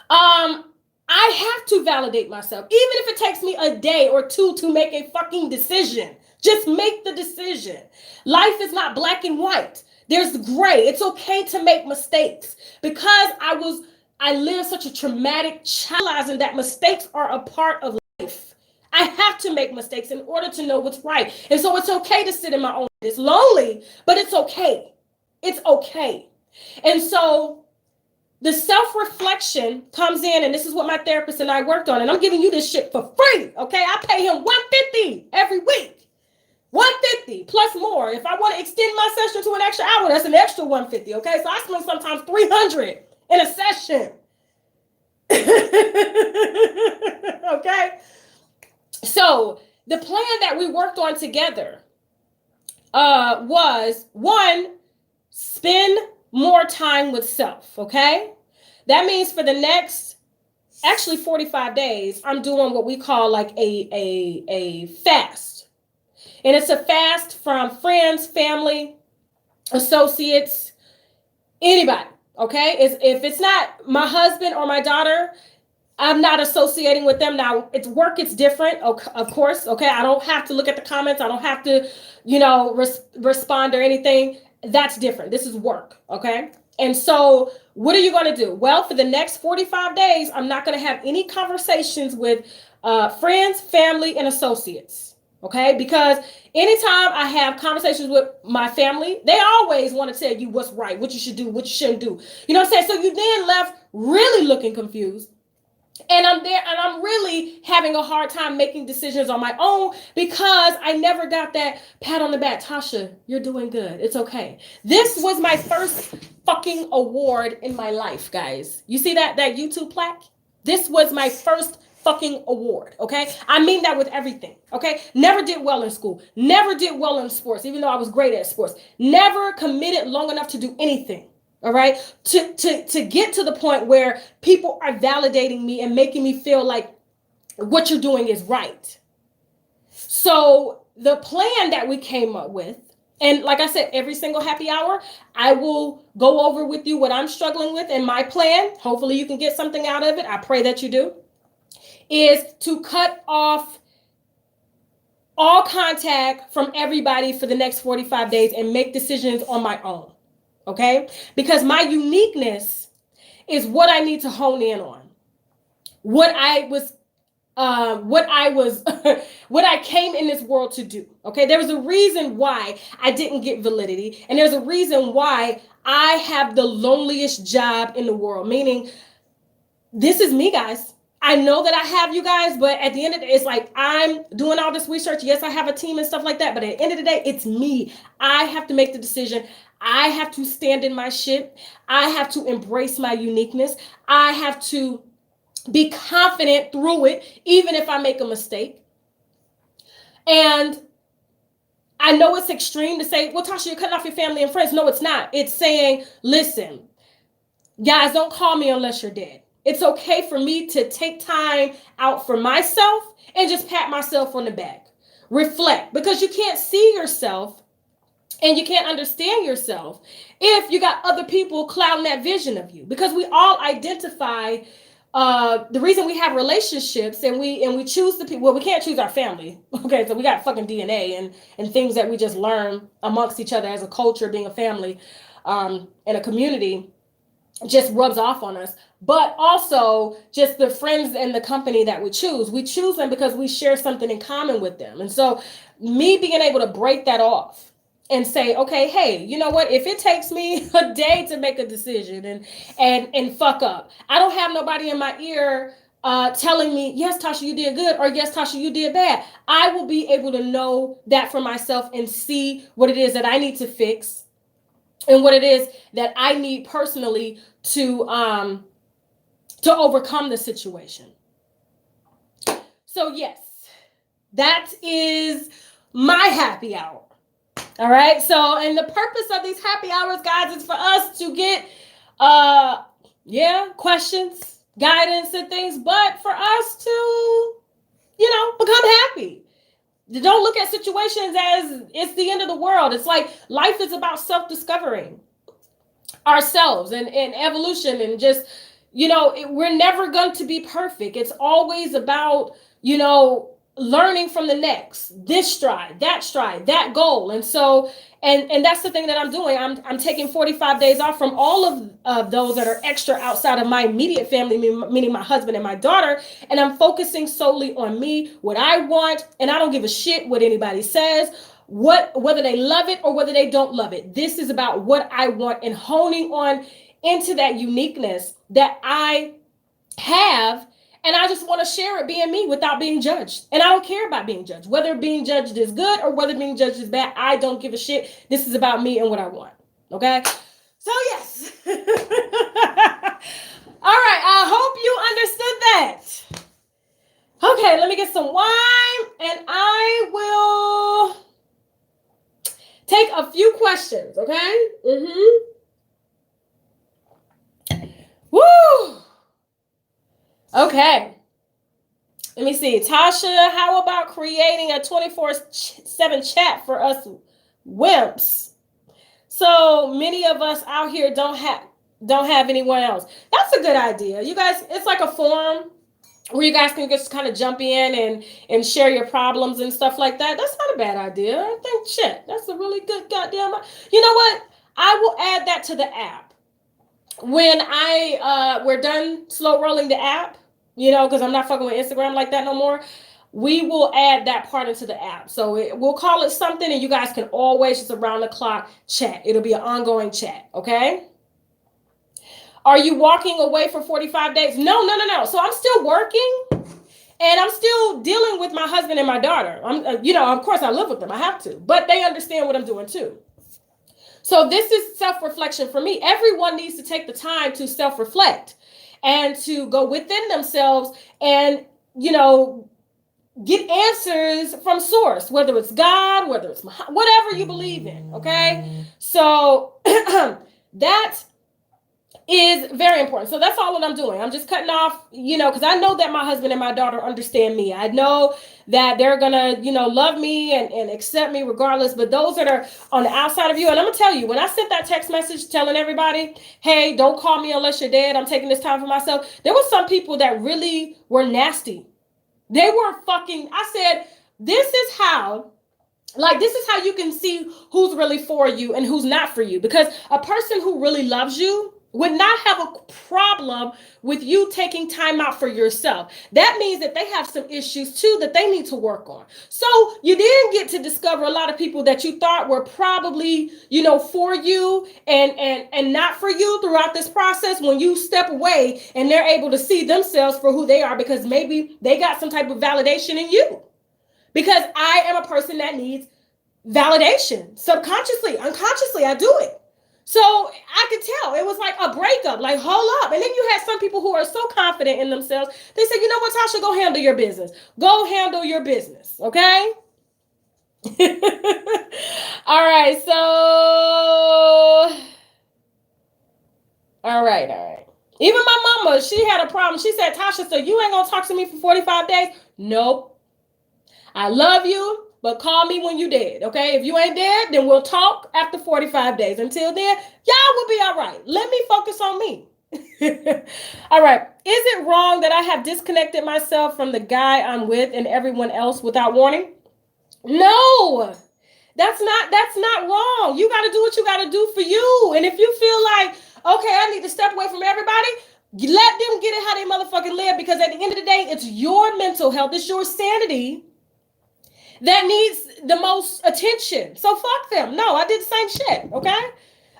I have to validate myself. Even if it takes me a day or two to make a fucking decision. Just make the decision. Life is not black and white. There's gray. It's okay to make mistakes. Because I lived such a traumatic childhood, and that mistakes are a part of life. I have to make mistakes in order to know what's right. And so it's okay to sit in my own. It's lonely, but it's okay. It's okay. And so the self-reflection comes in, and this is what my therapist and I worked on. And I'm giving you this shit for free. Okay. I pay him $150 every week. $150 plus more. If I want to extend my session to an extra hour, that's an extra $150. Okay. So I spend sometimes $300 in a session. Okay. So the plan that we worked on together was, one, spend more time with self. Okay. That means for the next, actually 45 days, I'm doing what we call like a fast. And it's a fast from friends, family, associates, anybody. Okay. If it's not my husband or my daughter, I'm not associating with them. Now, it's work. It's different, of course. Okay. I don't have to look at the comments. I don't have to, respond or anything. That's different. This is work. Okay. And so what are you going to do? Well, for the next 45 days, I'm not going to have any conversations with friends, family, and associates. Okay. Because anytime I have conversations with my family, they always want to tell you what's right, what you should do, what you shouldn't do. You know what I'm saying? So you then left really looking confused. And I'm there and I'm really having a hard time making decisions on my own because I never got that pat on the back. Tasha, you're doing good. It's okay. This was my first fucking award in my life, guys. You see that YouTube plaque? This was my first fucking award, okay? I mean that with everything, okay? Never did well in school. Never did well in sports, even though I was great at sports. Never committed long enough to do anything, all right? To get to the point where people are validating me and making me feel like what you're doing is right. So the plan that we came up with, and like I said, every single happy hour, I will go over with you what I'm struggling with and my plan. Hopefully you can get something out of it. I pray that you do. Is to cut off all contact from everybody for the next 45 days and make decisions on my own. Okay? Because my uniqueness is what I need to hone in on. What I came in this world to do. Okay, there was a reason why I didn't get validity, and there's a reason why I have the loneliest job in the world. Meaning, this is me, guys. I know that I have you guys, but at the end of the day, it's like I'm doing all this research. Yes, I have a team and stuff like that, but at the end of the day, it's me. I have to make the decision. I have to stand in my shit. I have to embrace my uniqueness. I have to be confident through it, even if I make a mistake. And I know it's extreme to say, well, Tasha, you're cutting off your family and friends. No, it's not. It's saying, listen, guys, don't call me unless you're dead. It's okay for me to take time out for myself and just pat myself on the back. Reflect, because you can't see yourself and you can't understand yourself if you got other people clouding that vision of you. Because we all identify the reason we have relationships and we choose the people. Well, we can't choose our family. Okay, so we got fucking DNA and things that we just learn amongst each other as a culture, being a family and a community, just rubs off on us. But also just the friends and the company that we choose them because we share something in common with them. And so me being able to break that off and say, okay, hey, you know what? If it takes me a day to make a decision and fuck up, I don't have nobody in my ear telling me, yes, Tasha, you did good, or yes, Tasha, you did bad. I will be able to know that for myself and see what it is that I need to fix and what it is that I need personally to overcome the situation. So yes, that is my happy hour. All right. So, and the purpose of these happy hours, guys, is for us to get, questions, guidance and things, but for us to, become happy. Don't look at situations as it's the end of the world. It's like life is about self-discovering ourselves and evolution and just, we're never going to be perfect. It's always about, learning from the next, this stride, that goal. And so, and that's the thing that I'm doing. I'm taking 45 days off from all of those that are extra outside of my immediate family, meaning my husband and my daughter. And I'm focusing solely on me, what I want. And I don't give a shit what anybody says, whether they love it or whether they don't love it. This is about what I want and honing on into that uniqueness that I have. And I just want to share it being me without being judged. And I don't care about being judged. Whether being judged is good or whether being judged is bad, I don't give a shit. This is about me and what I want. Okay? So yes. All right. I hope you understood that. Okay, let me get some wine and I will take a few questions. Okay? Woo! Okay. Let me see. Tasha, how about creating a 24/7 chat for us wimps? So many of us out here don't have anyone else. That's a good idea. You guys, it's like a forum where you guys can just kind of jump in and share your problems and stuff like that. That's not a bad idea. I think that's a really good goddamn. You know what? I will add that to the app. When we're done slow rolling the app, because I'm not fucking with Instagram like that no more, we will add that part into the app. So we'll call it something and you guys can always just around the clock chat. It'll be an ongoing chat, okay? Are you walking away for 45 days? No. So I'm still working and I'm still dealing with my husband and my daughter. Of course I live with them. I have to, but they understand what I'm doing too. So this is self-reflection for me. Everyone needs to take the time to self-reflect and to go within themselves and get answers from source, whether it's God, whether it's whatever you believe in. Okay. So that is very important. So that's all that I'm doing. I'm just cutting off, because I know that my husband and my daughter understand me. I know that they're gonna, love me and accept me regardless. But those that are on the outside of you, and I'm gonna tell you, when I sent that text message telling everybody, hey, don't call me unless you're dead, I'm taking this time for myself, there were some people that really were nasty. They were fucking, I said, this is how you can see who's really for you and who's not for you. Because a person who really loves you would not have a problem with you taking time out for yourself. That means that they have some issues too that they need to work on. So you didn't get to discover a lot of people that you thought were probably, for you and not for you throughout this process. When you step away and they're able to see themselves for who they are, because maybe they got some type of validation in you. Because I am a person that needs validation. Subconsciously, unconsciously, I do it. So I could tell it was like a breakup, like, hold up. And then you had some people who are so confident in themselves. They said, you know what, Tasha, go handle your business. Go handle your business. Okay. All right. So, all right. Even my mama, she had a problem. She said, Tasha, so you ain't going to talk to me for 45 days? Nope. I love you. But call me when you dead, okay? If you ain't dead, then we'll talk after 45 days. Until then, y'all will be all right. Let me focus on me. All right. Is it wrong that I have disconnected myself from the guy I'm with and everyone else without warning? No, that's not wrong. You got to do what you got to do for you. And if you feel like, okay, I need to step away from everybody, let them get it how they motherfucking live. Because at the end of the day, it's your mental health. It's your sanity that needs the most attention. So fuck them. No, I did the same shit, okay?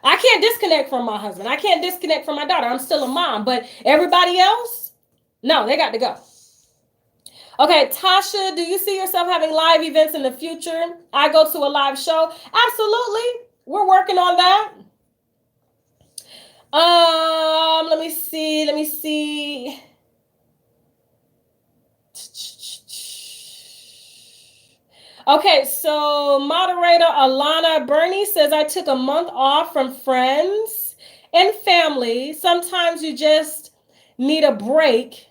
I can't disconnect from my husband. I can't disconnect from my daughter. I'm still a mom. But everybody else, no, they got to go. Okay, Tasha, do you see yourself having live events in the future? I go to a live show. Absolutely. We're working on that. Let me see. Okay, so moderator Alana Bernie says, I took a month off from friends and family. Sometimes you just need a break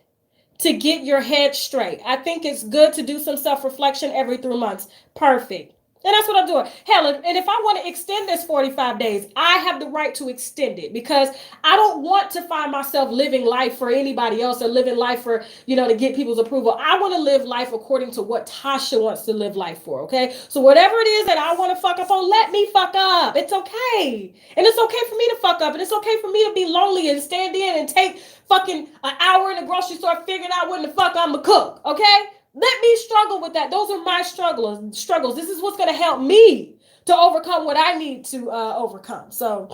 to get your head straight. I think it's good to do some self-reflection every 3 months. Perfect. And that's what I'm doing. Hell, and if I want to extend this 45 days, I have the right to extend it, because I don't want to find myself living life for anybody else or living life for, to get people's approval. I want to live life according to what Tasha wants to live life for, okay? So whatever it is that I want to fuck up on, let me fuck up. It's okay. And it's okay for me to fuck up. And it's okay for me to be lonely and stand in and take fucking an hour in the grocery store figuring out when the fuck I'm gonna cook, okay? Let me struggle with that. Those are my struggles. This is what's going to help me to overcome what I need to overcome. So,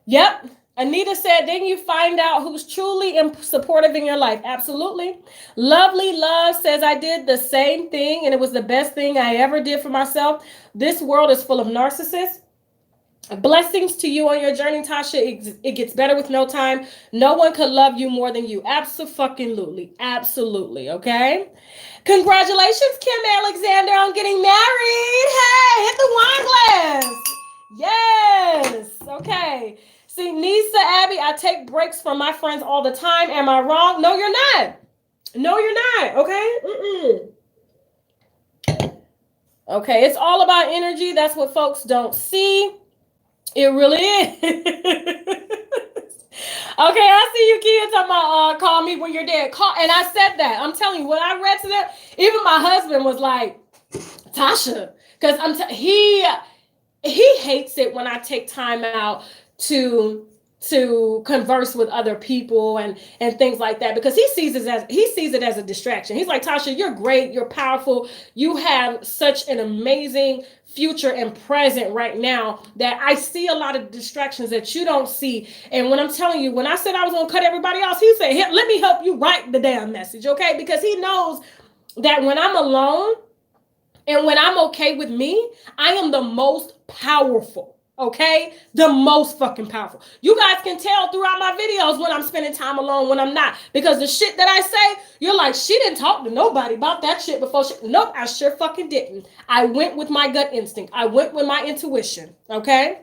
yep. Anita said, then you find out who's truly supportive in your life. Absolutely. Lovely Love says, I did the same thing, and it was the best thing I ever did for myself. This world is full of narcissists. Blessings to you on your journey, Tasha. It gets better with no time. No one could love you more than you. Absolutely. Absolutely. Okay. Congratulations, Kim Alexander, on getting married. Hey, hit the wine glass. Yes. Okay. See, Nisa Abby, I take breaks from my friends all the time. Am I wrong? No, you're not. No, you're not. Okay. Okay. It's all about energy. That's what folks don't see. It really is. Okay, I see you kids talking about call me when you're dead. And I said that. I'm telling you, when I read to that, even my husband was like, Tasha, because he hates it when I take time out to converse with other people and things like that, because he sees it as a distraction. He's like, Tasha, you're great, you're powerful, you have such an amazing future and present right now that I see a lot of distractions that you don't see. And when I'm telling you, when I said I was gonna cut everybody else, he said, let me help you write the damn message, okay? Because he knows that when I'm alone and when I'm okay with me, I am the most powerful. Okay? The most fucking powerful. You guys can tell throughout my videos when I'm spending time alone, when I'm not. Because the shit that I say, you're like, she didn't talk to nobody about that shit before. Nope, I sure fucking didn't. I went with my gut instinct. I went with my intuition. Okay?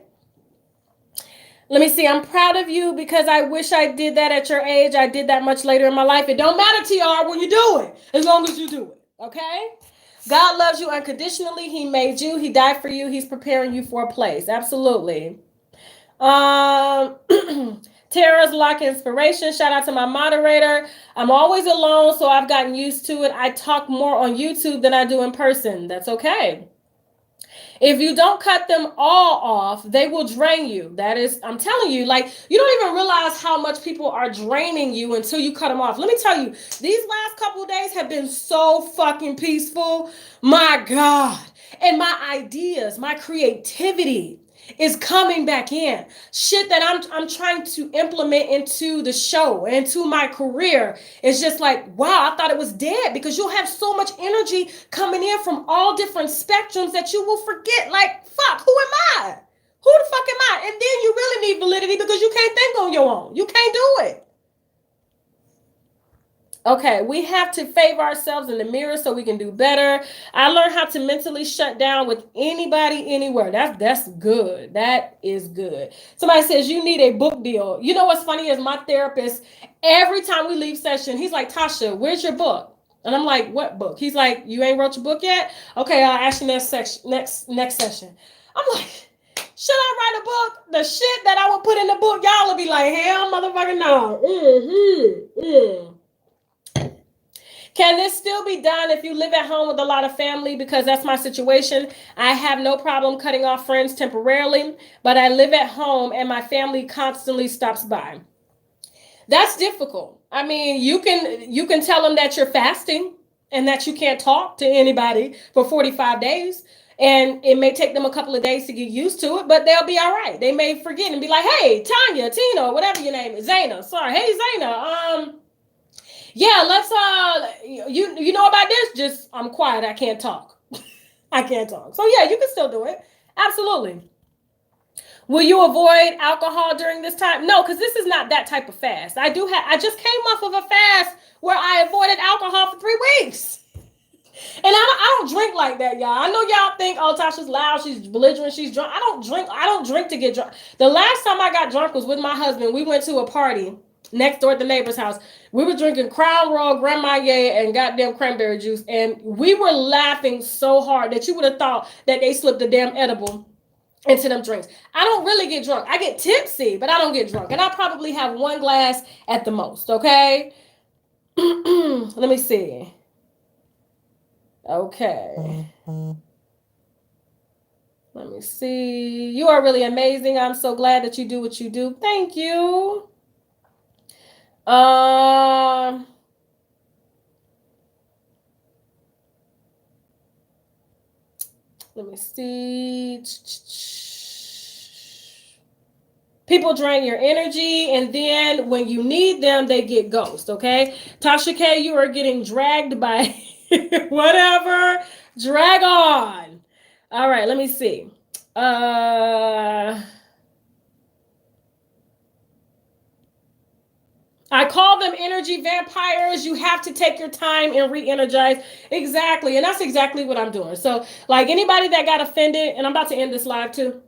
Let me see. I'm proud of you because I wish I did that at your age. I did that much later in my life. It don't matter, TR, when you do it, as long as you do it. Okay? God loves you unconditionally. He made you. He died for you. He's preparing you for a place. Absolutely. Tara's Lock Inspiration. Shout out to my moderator. I'm always alone, so I've gotten used to it. I talk more on YouTube than I do in person. That's okay. If you don't cut them all off, they will drain you. That is, I'm telling you, like, you don't even realize how much people are draining you until you cut them off. Let me tell you, these last couple of days have been so fucking peaceful. My God. And my ideas, my creativity is coming back in. Shit that I'm trying to implement into the show, into my career. It's just like, wow, I thought it was dead, because you'll have so much energy coming in from all different spectrums that you will forget, like, fuck, who am I? Who the fuck am I? And then you really need validity because you can't think on your own. You can't do it. Okay, we have to favor ourselves in the mirror so we can do better. I learned how to mentally shut down with anybody, anywhere. That's good. That is good. Somebody says you need a book deal. You know what's funny is my therapist, every time we leave session, he's like, Tasha, where's your book? And I'm like, what book? He's like, you ain't wrote your book yet? Okay, I'll ask you next session. I'm like, should I write a book? The shit that I would put in the book, y'all will be like, hell motherfucking no. Can this still be done if you live at home with a lot of family? Because that's my situation. I have no problem cutting off friends temporarily, but I live at home and my family constantly stops by. That's difficult. I mean, you can tell them that you're fasting and that you can't talk to anybody for 45 days. And it may take them a couple of days to get used to it, but they'll be all right. They may forget and be like, hey, Tanya, Tina, whatever your name is, Zayna. Sorry. Hey, Zayna. Yeah, let's you know about this? Just I'm quiet. I can't talk. I can't talk. So yeah, you can still do it. Absolutely. Will you avoid alcohol during this time? No, because this is not that type of fast. I just came off of a fast where I avoided alcohol for 3 weeks. And I don't drink like that, y'all. I know y'all think, oh, Tasha's loud, she's belligerent, she's drunk. I don't drink to get drunk. The last time I got drunk was with my husband. We went to a party next door at the neighbor's house. We were drinking Crown Royal, Grand Marnier, and goddamn cranberry juice. And we were laughing so hard that you would have thought that they slipped a damn edible into them drinks. I don't really get drunk. I get tipsy, but I don't get drunk. And I probably have 1 glass at the most, okay? Let me see. Okay. Let me see. You are really amazing. I'm so glad that you do what you do. Thank you. Let me see. People drain your energy, and then when you need them, they get ghost, okay? Tasha K, you are getting dragged by whatever. Drag on. All right, let me see. I call them energy vampires. You have to take your time and re-energize. Exactly. And that's exactly what I'm doing. So, like, anybody that got offended, and I'm about to end this live too.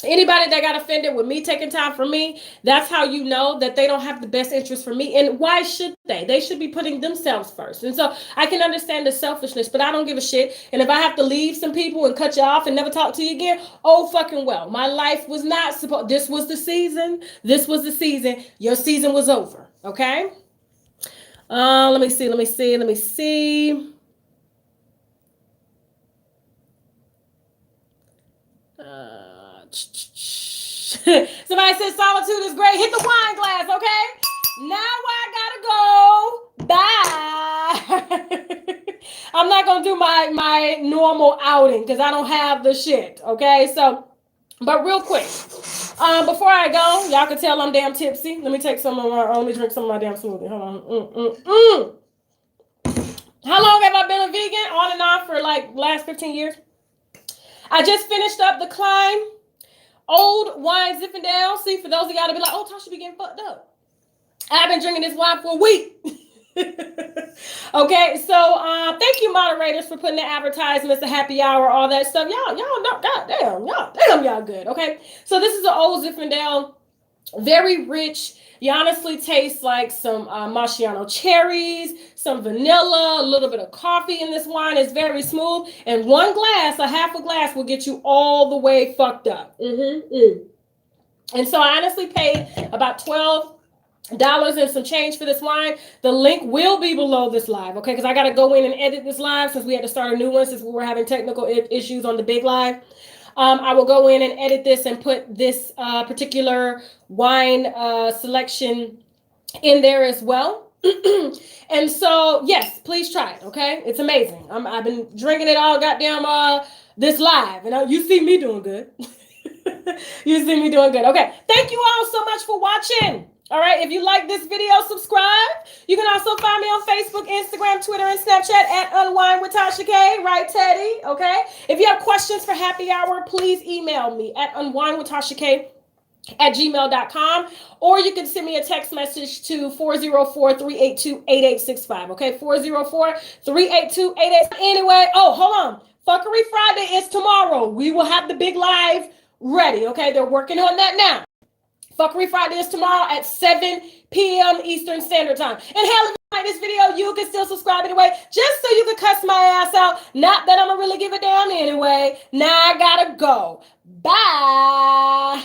Anybody that got offended with me taking time for me, that's how you know that they don't have the best interest for me. And why should they? They should be putting themselves first. And so I can understand the selfishness, but I don't give a shit. And if I have to leave some people and cut you off and never talk to you again, oh fucking well. My life was not supposed. This was the season. This was the season. Your season was over. Okay? Let me see. Somebody says solitude is great. Hit the wine glass, okay? Now I gotta go. Bye. I'm not gonna do my normal outing because I don't have the shit. Okay, so but real quick, before I go, y'all can tell I'm damn tipsy. Let me take some of my. Let me drink some of my damn smoothie. Hold on. How long have I been a vegan? On and off for like last 15 years. I just finished up the climb. old wine Zinfandel. See, for those of y'all to be like, oh, Tasha be getting fucked up. I've been drinking this wine for a week. Okay, so thank you, moderators, for putting the advertisements, the happy hour, all that stuff. Y'all know, goddamn, y'all good. Okay, so this is an old Zinfandel, very rich. You honestly taste like some Marciano cherries, some vanilla, a little bit of coffee in this wine. It's very smooth, and one glass, a half a glass, will get you all the way fucked up. And so I honestly paid about $12 and some change for this wine. The link will be below this live, okay? Because I got to go in and edit this live since we had to start a new one since we were having technical issues on the big live. I will go in and edit this and put this particular wine selection in there as well. And so, yes, please try it, okay? It's amazing. I've been drinking it all goddamn this live, and you see me doing good. You see me doing good. Okay, thank you all so much for watching. All right, if you like this video, subscribe. You can also find me on Facebook, Instagram, Twitter, and Snapchat at UNWINEWITHTASHAK, right, Teddy? Okay, if you have questions for happy hour, please email me at unwinewithtashak@gmail.com, or you can send me a text message to 404-382-8865. Okay, 404-382-8865. Anyway, oh, hold on. Fuckery Friday is tomorrow. We will have the big live ready. Okay, they're working on that now. Fuckery Friday is tomorrow at 7 p.m. Eastern Standard Time. And hell, if you like this video, you can still subscribe anyway, just so you can cuss my ass out. Not that I'm gonna really give a damn anyway. Now I gotta go. Bye.